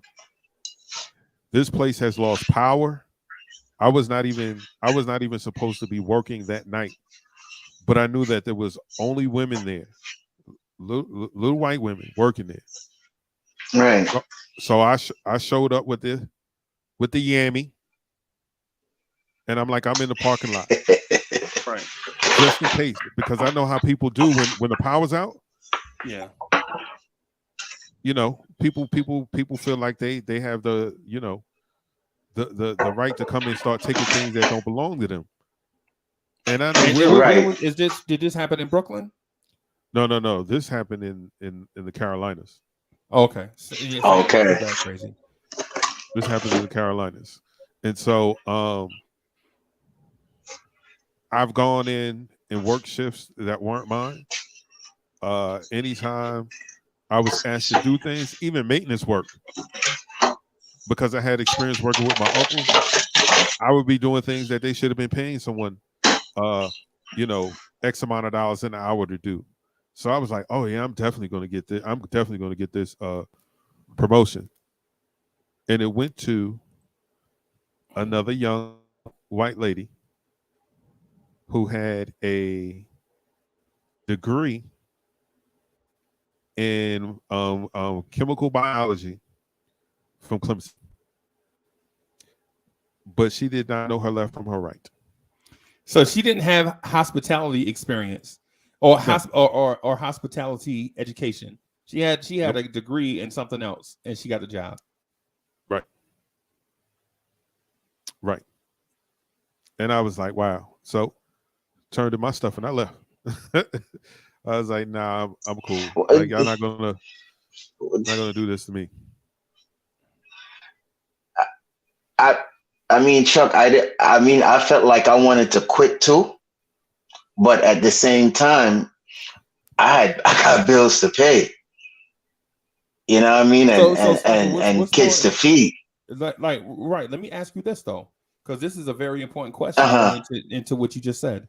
This place has lost power. I was not even supposed to be working that night, but I knew that there was only women there, little white women working there. Right. So I showed up with the yammy, and I'm like, I'm in the parking lot, Right. just in case, because I know how people do when the power's out. Yeah. You know, people feel like they have the, you know, the right to come and start taking things that don't belong to them. And I know Right. Did this happen in Brooklyn? No. This happened in the Carolinas. Okay. Okay. That's crazy. This happened in the Carolinas. And so I've gone in and worked shifts that weren't mine. Anytime I was asked to do things, even maintenance work, because I had experience working with my uncle, I would be doing things that they should have been paying someone, you know, X amount of dollars an hour to do. So I was like, oh yeah, I'm definitely going to get this. I'm definitely going to get this promotion. And it went to another young white lady who had a degree in chemical biology from Clemson, but she did not know her left from her right. So she didn't have hospitality experience or or hospitality education. She had Nope. a degree in something else, and she got the job. Right. And I was like, wow. So turned in my stuff and I left. I was like, nah, I'm cool. Like, y'all not gonna do this to me. I mean, Chuck, I felt like I wanted to quit too, but at the same time, I got bills to pay. You know what I mean? And what's kids more, to feed. right. Let me ask you this though, because this is a very important question into what you just said.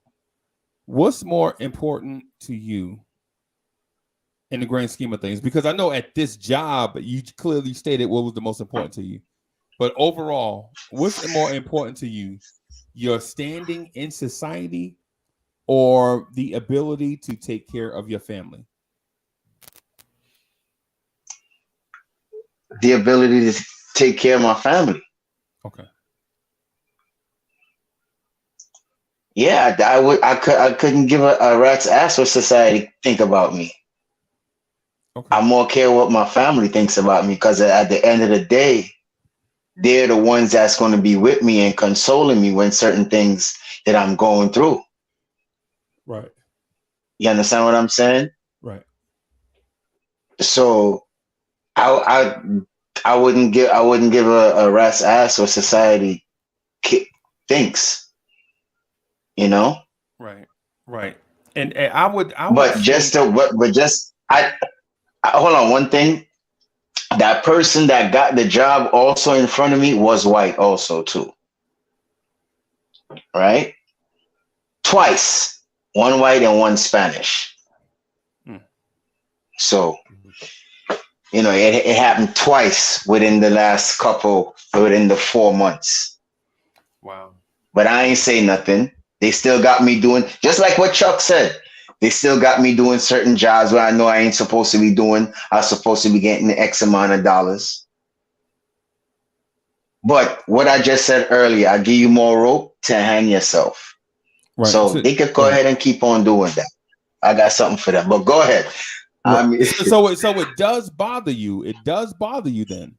What's more important to you in the grand scheme of things? Because I know at this job, you clearly stated what was the most important to you. But overall, what's more important to you? Your standing in society or the ability to take care of your family? The ability to take care of my family. Okay. Yeah, I couldn't give a rat's ass what society think about me. Okay. I more care what my family thinks about me, because at the end of the day, they're the ones that's going to be with me and consoling me when certain things that I'm going through. Right. You understand what I'm saying? Right. So I wouldn't give a rat's ass what society thinks. You know? Right. Right. And I would hold on, one thing. That person that got the job also in front of me was white also too. Right? Twice. One white and one Spanish. So, you know, it happened twice within the 4 months. Wow. But I ain't say nothing. They still got me doing, just like what Chuck said. They still got me doing certain jobs where I know I ain't supposed to be doing. I'm supposed to be getting X amount of dollars. But what I just said earlier, I give you more rope to hang yourself. Right. So they could go ahead and keep on doing that. I got something for them. But go ahead. Right. So it does bother you. It does bother you then.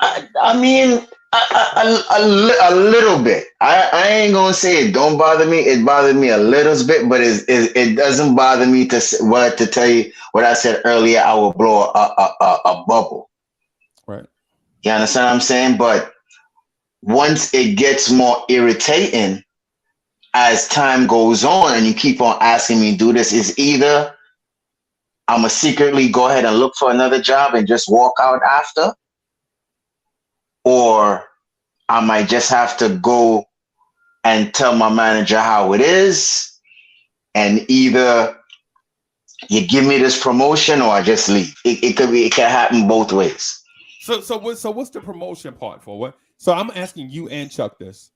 I mean, a little bit. I ain't gonna say it don't bother me. It bothered me a little bit, but it doesn't bother me to tell you what I said earlier. I will blow a bubble. Right. You understand what I'm saying? But once it gets more irritating as time goes on, and you keep on asking me to do this, is either I'm gonna secretly go ahead and look for another job and just walk out after, or I might just have to go and tell my manager how it is, and either you give me this promotion or I just leave. It can happen both ways. So what's the promotion part for? What? So I'm asking you and Chuck this.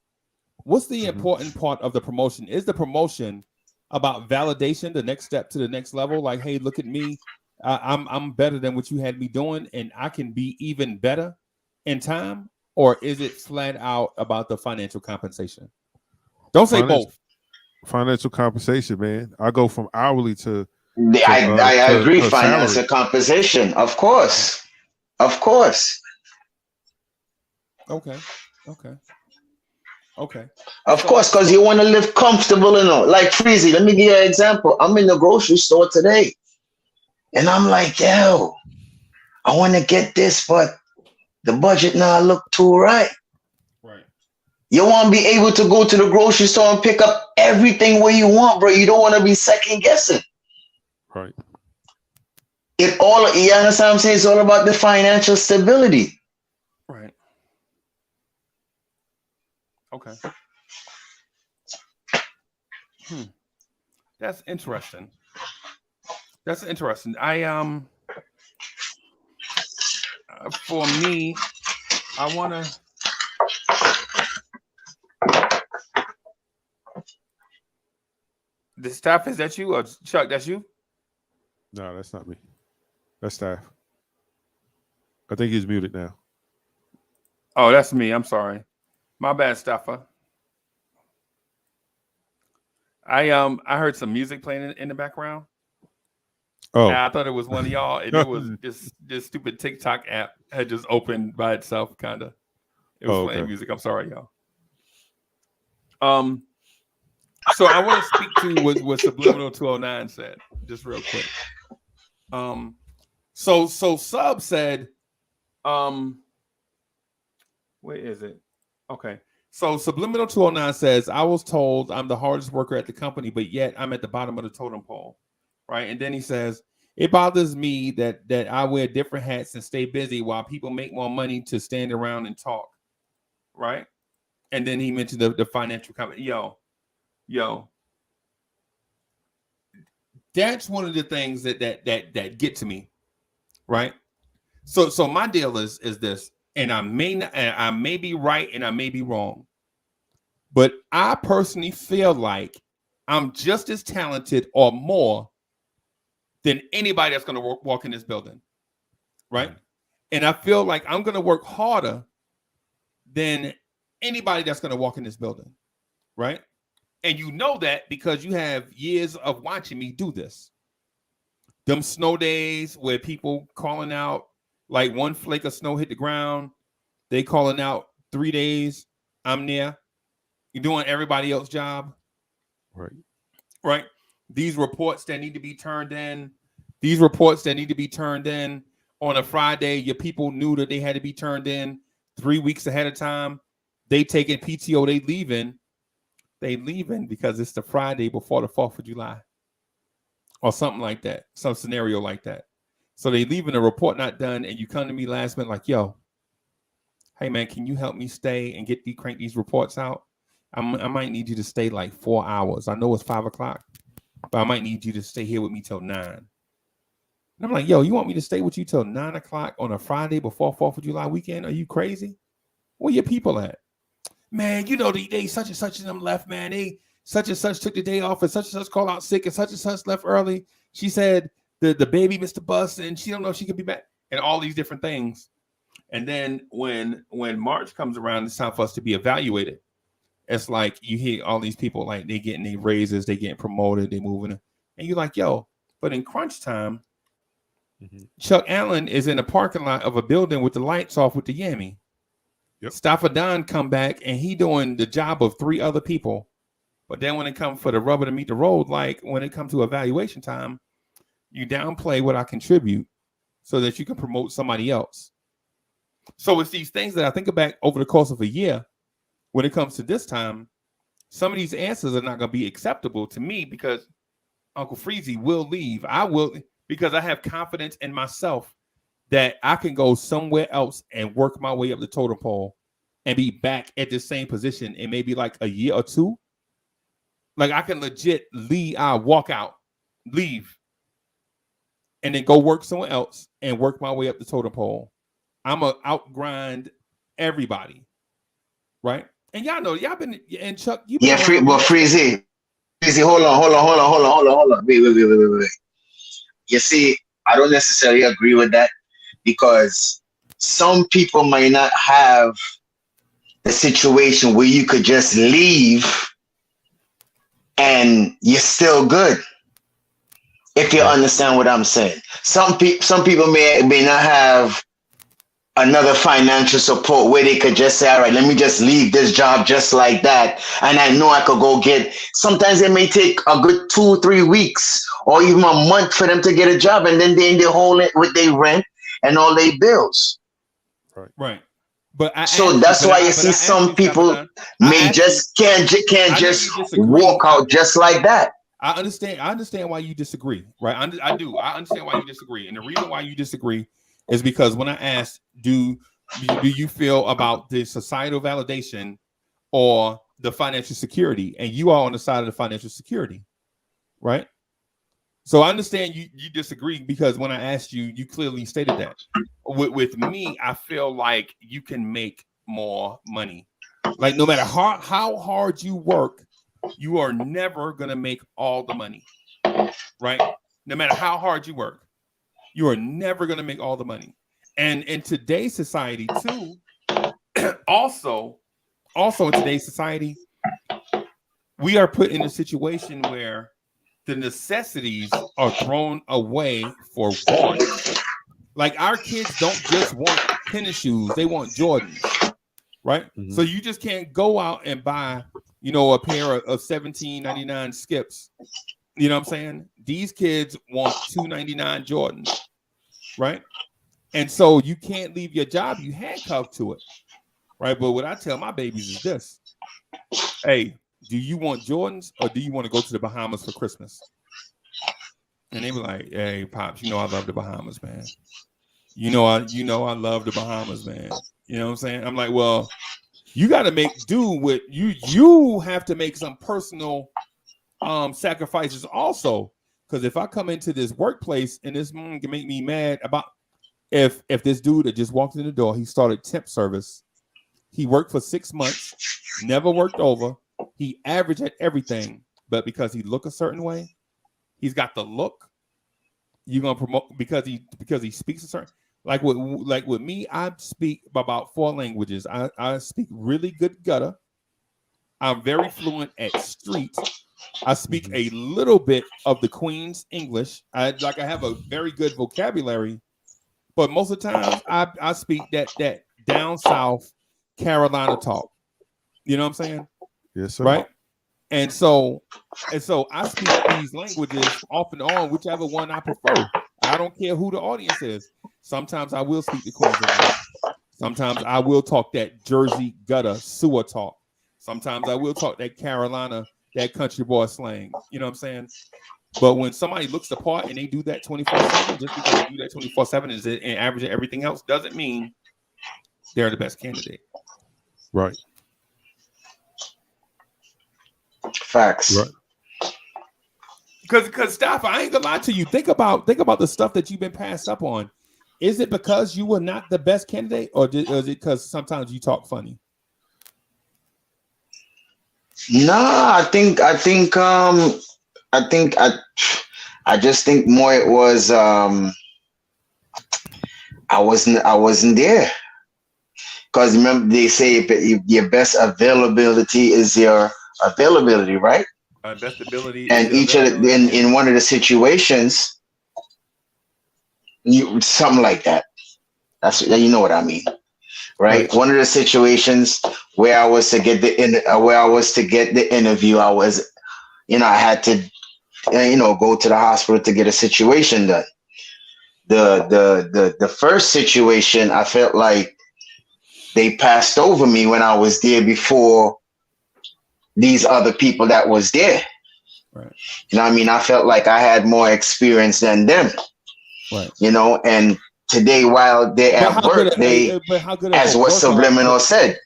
What's the important part of the promotion? Is the promotion about validation, the next step to the next level? Like, hey, look at me. I'm better than what you had me doing, and I can be even better in time? Or is it flat out about the financial compensation? Don't say both. Financial compensation, man. I go from hourly to I agree. Financial salary. compensation, of course. Of course. Okay. Of course, because you want to live comfortable, you know. Like Freezy, let me give you an example. I'm in the grocery store today, and I'm like, yo, I want to get this, but the budget now look too right. Right. You want to be able to go to the grocery store and pick up everything where you want, bro. You don't want to be second guessing. Right. You understand what I'm saying? It's all about the financial stability. Right. Okay. That's interesting. I for me, I wanna the staff, is that you or Chuck? That's you? No, that's not me. That's staff. I think he's muted now. Oh, that's me. I'm sorry. My bad, Staffer. I heard some music playing in the background. Oh, And I thought it was one of y'all, and it was this stupid TikTok app had just opened by itself, kind of. It was playing music. I'm sorry, y'all. So I want to speak to what Subliminal 209 said, just real quick. So Sub said, where is it? Okay. So Subliminal 209 says, I was told I'm the hardest worker at the company, but yet I'm at the bottom of the totem pole. Right. And then he says, it bothers me that I wear different hats and stay busy while people make more money to stand around and talk. Right. And then he mentioned the financial company. Yo. That's one of the things that get to me. Right. So my deal is this, and I may be right and I may be wrong, but I personally feel like I'm just as talented or more than anybody that's going to walk in this building, right? And I feel like I'm going to work harder than anybody that's going to walk in this building, right? And you know that because you have years of watching me do this. Them snow days where people calling out, like one flake of snow hit the ground, they calling out 3 days, I'm there. You're doing everybody else's job. Right. These reports that need to be turned in on a Friday, your people knew that they had to be turned in 3 weeks ahead of time. They taking PTO, they leaving because it's the Friday before the 4th of July or something like that, some scenario like that. So they leaving a report not done, and you come to me last minute like, yo, hey man, can you help me stay and crank these reports out? I might need you to stay like 4 hours. I know it's 5 o'clock, but I might need you to stay here with me till 9. And I'm like, yo, you want me to stay with you till 9 o'clock on a Friday before 4th of July weekend? Are you crazy? Where your people at? Man, you know, they such and such of them left, man. They such and such took the day off, and such called out sick, and such left early. She said the baby missed the bus, and she don't know if she could be back, and all these different things. And then when March comes around, it's time for us to be evaluated. It's like you hear all these people like they getting their raises, they getting promoted, they moving, and you're like, yo, but in crunch time, Chuck Allen is in the parking lot of a building with the lights off with the Yammy. Staffa Don come back and he doing the job of 3 other people. But then when it comes for the rubber to meet the road, like when it comes to evaluation time, you downplay what I contribute so that you can promote somebody else. So it's these things that I think about over the course of a year. When it comes to this time, some of these answers are not going to be acceptable to me because Uncle Freezy will leave. because I have confidence in myself that I can go somewhere else and work my way up the totem pole and be back at the same position in maybe like a year or two. Like I can legit leave, walk out, leave, and then go work somewhere else and work my way up the totem pole. I'm going to outgrind everybody, right? And y'all know, y'all been, and Chuck, you been Freezy, hold on. Wait. You see, I don't necessarily agree with that because some people might not have the situation where you could just leave and you're still good. If you understand what I'm saying. Some people may not have another financial support where they could just say, all right, let me just leave this job just like that. And I know I could go get, sometimes it may take a good 2-3 weeks or even a month for them to get a job. And then they hold it with their rent and all their bills. Right. But that's why you see some people can't just walk out just like that. I understand why you disagree, right? I do. I understand why you disagree. And the reason why you disagree is because when I asked, do you feel about the societal validation or the financial security? And you are on the side of the financial security, right? So I understand you disagree because when I asked you, you clearly stated that. With me, I feel like you can make more money. Like no matter how hard you work, you are never going to make all the money, right? No matter how hard you work, you are never going to make all the money. And in today's society too, also in today's society, we are put in a situation where the necessities are thrown away for wants. Like our kids don't just want tennis shoes, they want Jordans, right? Mm-hmm. So you just can't go out and buy, a pair of $17.99 Skips. You know what I'm saying? These kids want $2.99 Jordans, right? And so you can't leave your job, you handcuffed to it, right? But what I tell my babies is this: hey, do you want Jordans or do you want to go to the Bahamas for Christmas? And they were like, hey, Pops, I love the Bahamas, man. I love the Bahamas, man. You know what I'm saying? I'm like, well, you got to make do with you have to make some personal sacrifices also. Because if I come into this workplace and this can make me mad about if this dude that just walked in the door, he started temp service. He worked for 6 months, never worked over. He averaged at everything, but because he look a certain way, he's got the look. You're gonna promote because he speaks a certain like with me. I speak about 4 languages. I speak really good gutter. I'm very fluent at street. I speak a little bit of the Queen's English. I have a very good vocabulary, but most of the time I speak that down south Carolina talk. You know what I'm saying? Yes, sir. Right. And so I speak these languages off and on, whichever one I prefer. I don't care who the audience is. Sometimes I will speak the Queen's English. Sometimes I will talk that Jersey gutter sewer talk. Sometimes I will talk that Carolina, that country boy slang. You know what I'm saying? But when somebody looks the part and they do that 24/7, just because they do that 24/7 and average everything else doesn't mean they're the best candidate. Right. Facts. Right. Because Staff, I ain't gonna lie to you. Think about the stuff that you've been passed up on. Is it because you were not the best candidate, or is it because sometimes you talk funny? No, I just think more it was I wasn't there. Because remember they say your best availability is your availability, right? Best ability. And in one of the situations, something like that. That's what I mean, right? One of the situations where I was to get the interview, I was, I had to, go to the hospital to get a situation done. The first situation, I felt like they passed over me when I was there before these other people that was there. Right. I felt like I had more experience than them. Right. You know, and today while they at work, they, as what Subliminal said,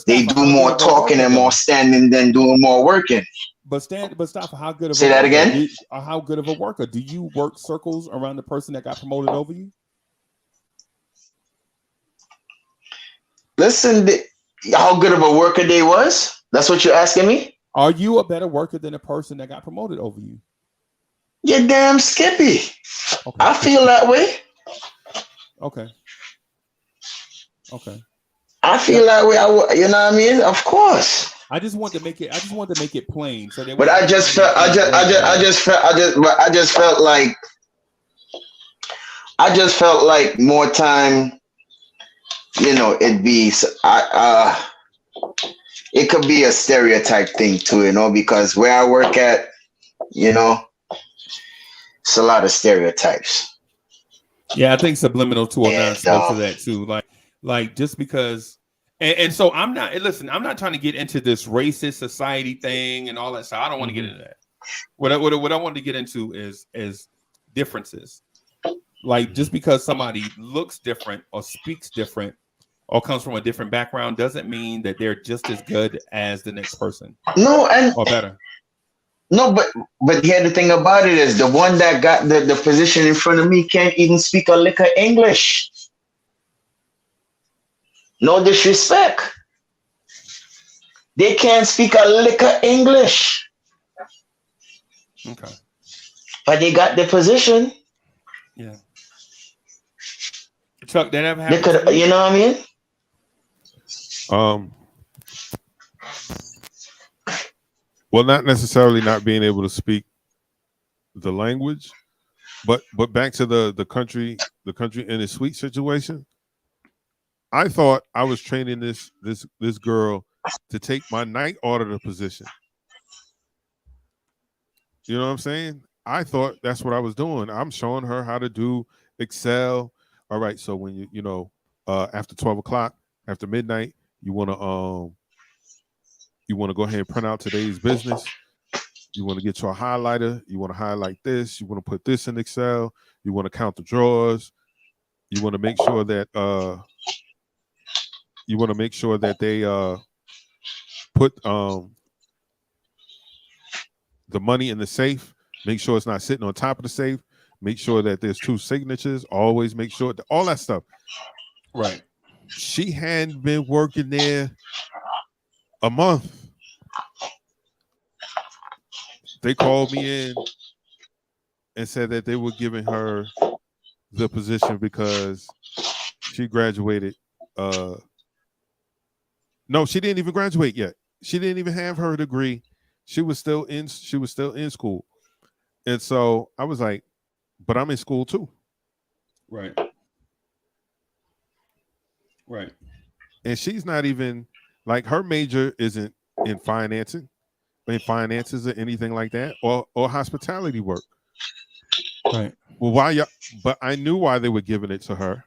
they do more talking and more standing than doing more working. But stop. How good of say that again? How good of a worker? Do you work circles around the person that got promoted over you? Listen, how good of a worker they was? That's what you're asking me? Are you a better worker than the person that got promoted over you? You're damn Skippy. Okay. I feel that way. Okay. I feel that way. You know what I mean? Of course. I just want to make it plain. So but I just felt like more time. You know, it'd be it could be a stereotype thing too, you know, because where I work at, you know, it's a lot of stereotypes. Yeah, I think Subliminal 209 spoke to that too. Like just because, and so I'm not trying to get into this racist society thing and all that stuff. I don't want to get into that. What I want to get into is differences. Like just because somebody looks different or speaks different or comes from a different background doesn't mean that they're just as good as the next person. No, or better. No, but here the thing about it is the one that got the position in front of me can't even speak a lick of English. No disrespect. They can't speak a lick of English. Okay. But they got the position. Yeah. Chuck, that ever happened? They could, you know what I mean? Well, not necessarily not being able to speak the language, but back to the country in a suite situation. I thought I was training this girl to take my night auditor position. You know what I'm saying? I thought that's what I was doing. I'm showing her how to do Excel. All right, so when you know after 12 o'clock, after midnight, you want to go ahead and print out today's business. You want to get your highlighter. You want to highlight this. You want to put this in Excel. You want to count the drawers. You want to make sure that they put the money in the safe. Make sure it's not sitting on top of the safe. Make sure that there's 2 signatures. Always make sure that all that stuff. Right. She hadn't been working there a month. They called me in and said that they were giving her the position because she graduated. No, she didn't even graduate yet. She didn't even have her degree. She was still in school. And so I was like, but I'm in school too. Right. Right. And she's not even like, her major isn't in finances or anything like that, or hospitality work. Right. Well, but I knew why they were giving it to her.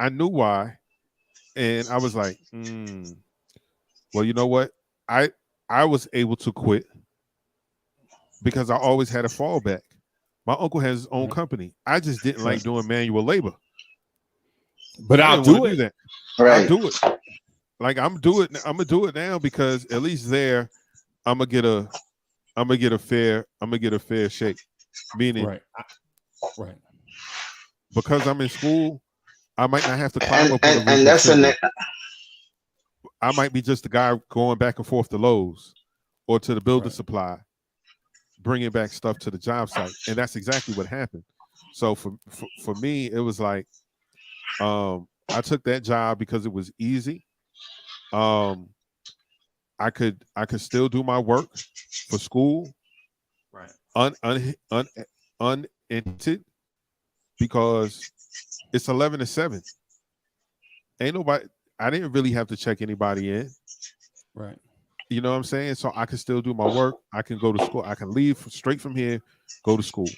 I knew why. And I was like, well, you know what? I was able to quit because I always had a fallback. My uncle has his own company. I just didn't like doing manual labor. But I'll do it. That. Right. I'll do it. Like I'm gonna do it now because at least there I'm gonna get a fair shake. Meaning, right. Because I'm in school, I might not have to climb up. And that's I might be just the guy going back and forth to Lowe's or to the building supply, bringing back stuff to the job site, and that's exactly what happened. So for me, it was like, I took that job because it was easy. I could still do my work for school, right? Unedited, because it's 11 to 7. Ain't nobody. I didn't really have to check anybody in, right? You know what I'm saying? So I can still do my work. I can go to school. I can leave straight from here, go to school,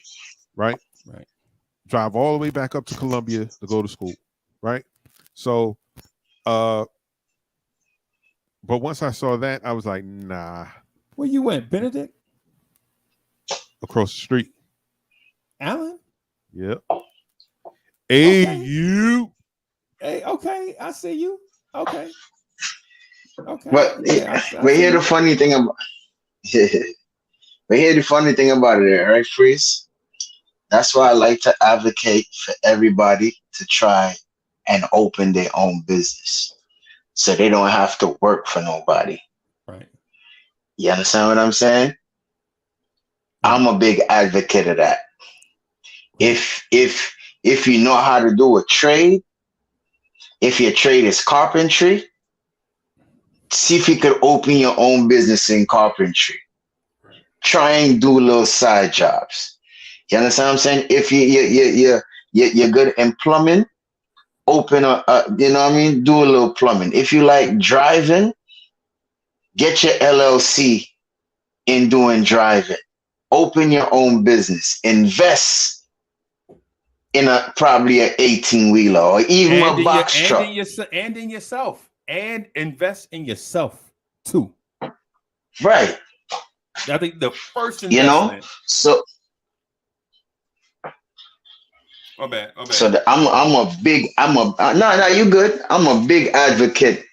right? Right. Drive all the way back up to Columbia to go to school, right? So, but once I saw that, I was like, nah. Where you went, Benedict? Across the street. Allen? Yep. Hey, Okay. you. Hey, okay, I see you. Okay. Okay. But Yeah, I but see here the you. funny thing about but here the funny thing about it, right, Freeze? That's why I like to advocate for everybody to try and open their own business, so they don't have to work for nobody. Right. You understand what I'm saying? Yeah. I'm a big advocate of that. Right. If you know how to do a trade, if your trade is carpentry, see if you could open your own business in carpentry. Right. Try and do little side jobs. You understand what I'm saying? If you're good in plumbing, open you know what I mean? Do a little plumbing. If you like driving, get your LLC in doing driving. Open your own business. Invest in a probably an 18-wheeler or even And a in your box truck. and in yourself. And invest in yourself too. Right. I think the first You know? investment. So My bad. no, you good. I'm a big advocate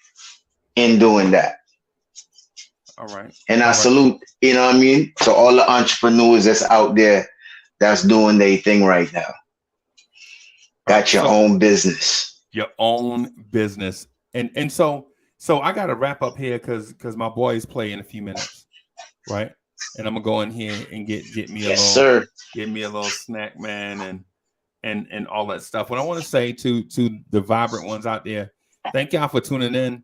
in doing that. All right. And I All right. salute, you know what I mean, to all the entrepreneurs that's out there that's doing their thing right now. Got your own business. Your own business. And so I gotta wrap up here because my boys play in a few minutes, right? And I'm gonna go in here and get me a little snack, man, and all that stuff. What I want to say to the vibrant ones out there, thank y'all for tuning in.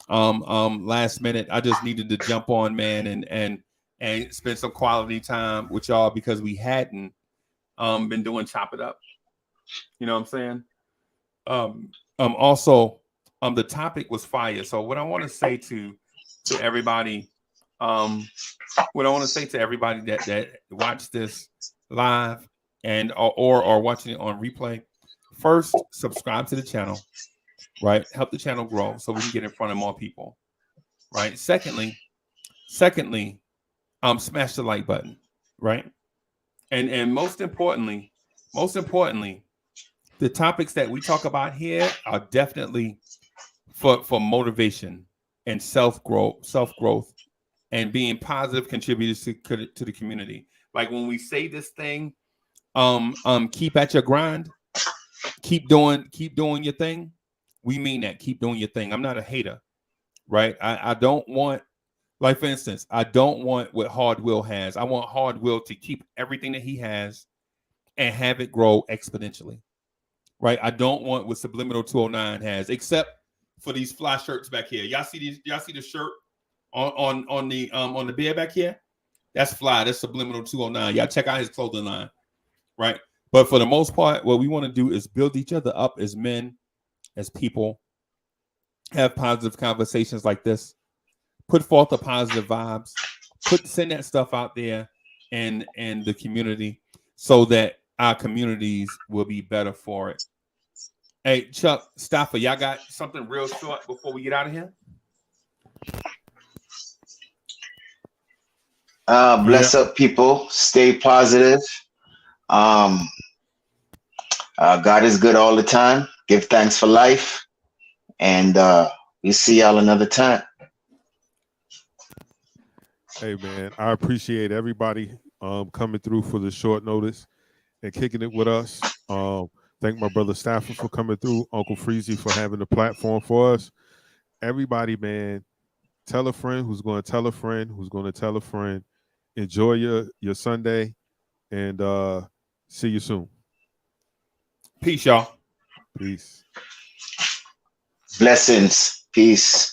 Last minute, I just needed to jump on, man, and spend some quality time with y'all because we hadn't been doing Chop It Up. You know what I'm saying? Also, the topic was fire. So what I want to say to everybody, what I want to say to everybody that watched this live and or watching it on replay, first subscribe to the channel, right? Help the channel grow so we can get in front of more people, right? Secondly, smash the like button, right? And most importantly, the topics that we talk about here are definitely for motivation and self-growth and being positive contributors to the community. Like when we say this thing, keep at your grind, keep doing your thing. We mean that. Keep doing your thing. I'm not a hater, right? I don't want, like for instance, I don't want what Hard Will has. I want Hard Will to keep everything that he has and have it grow exponentially. Right? I don't want what Subliminal 209 has, except for these fly shirts back here. Y'all see these? Y'all see the shirt on the beard back here? That's fly. That's Subliminal 209. Y'all check out his clothing line, right? But for the most part, what we want to do is build each other up as men, as people, have positive conversations like this, put forth the positive vibes, send that stuff out there in the community so that our communities will be better for it. Hey, Chuck, Staffer, y'all got something real short before we get out of here? Bless up, people. Stay positive. God is good all the time. Give thanks for life. And we'll see y'all another time. Hey, man, I appreciate everybody coming through for the short notice and kicking it with us. Thank my brother Stafford for coming through, Uncle Freezy for having the platform for us. Everybody, man, tell a friend who's going to tell a friend who's going to tell a friend. Enjoy your Sunday, and see you soon. Peace, y'all. Peace. Blessings. Peace.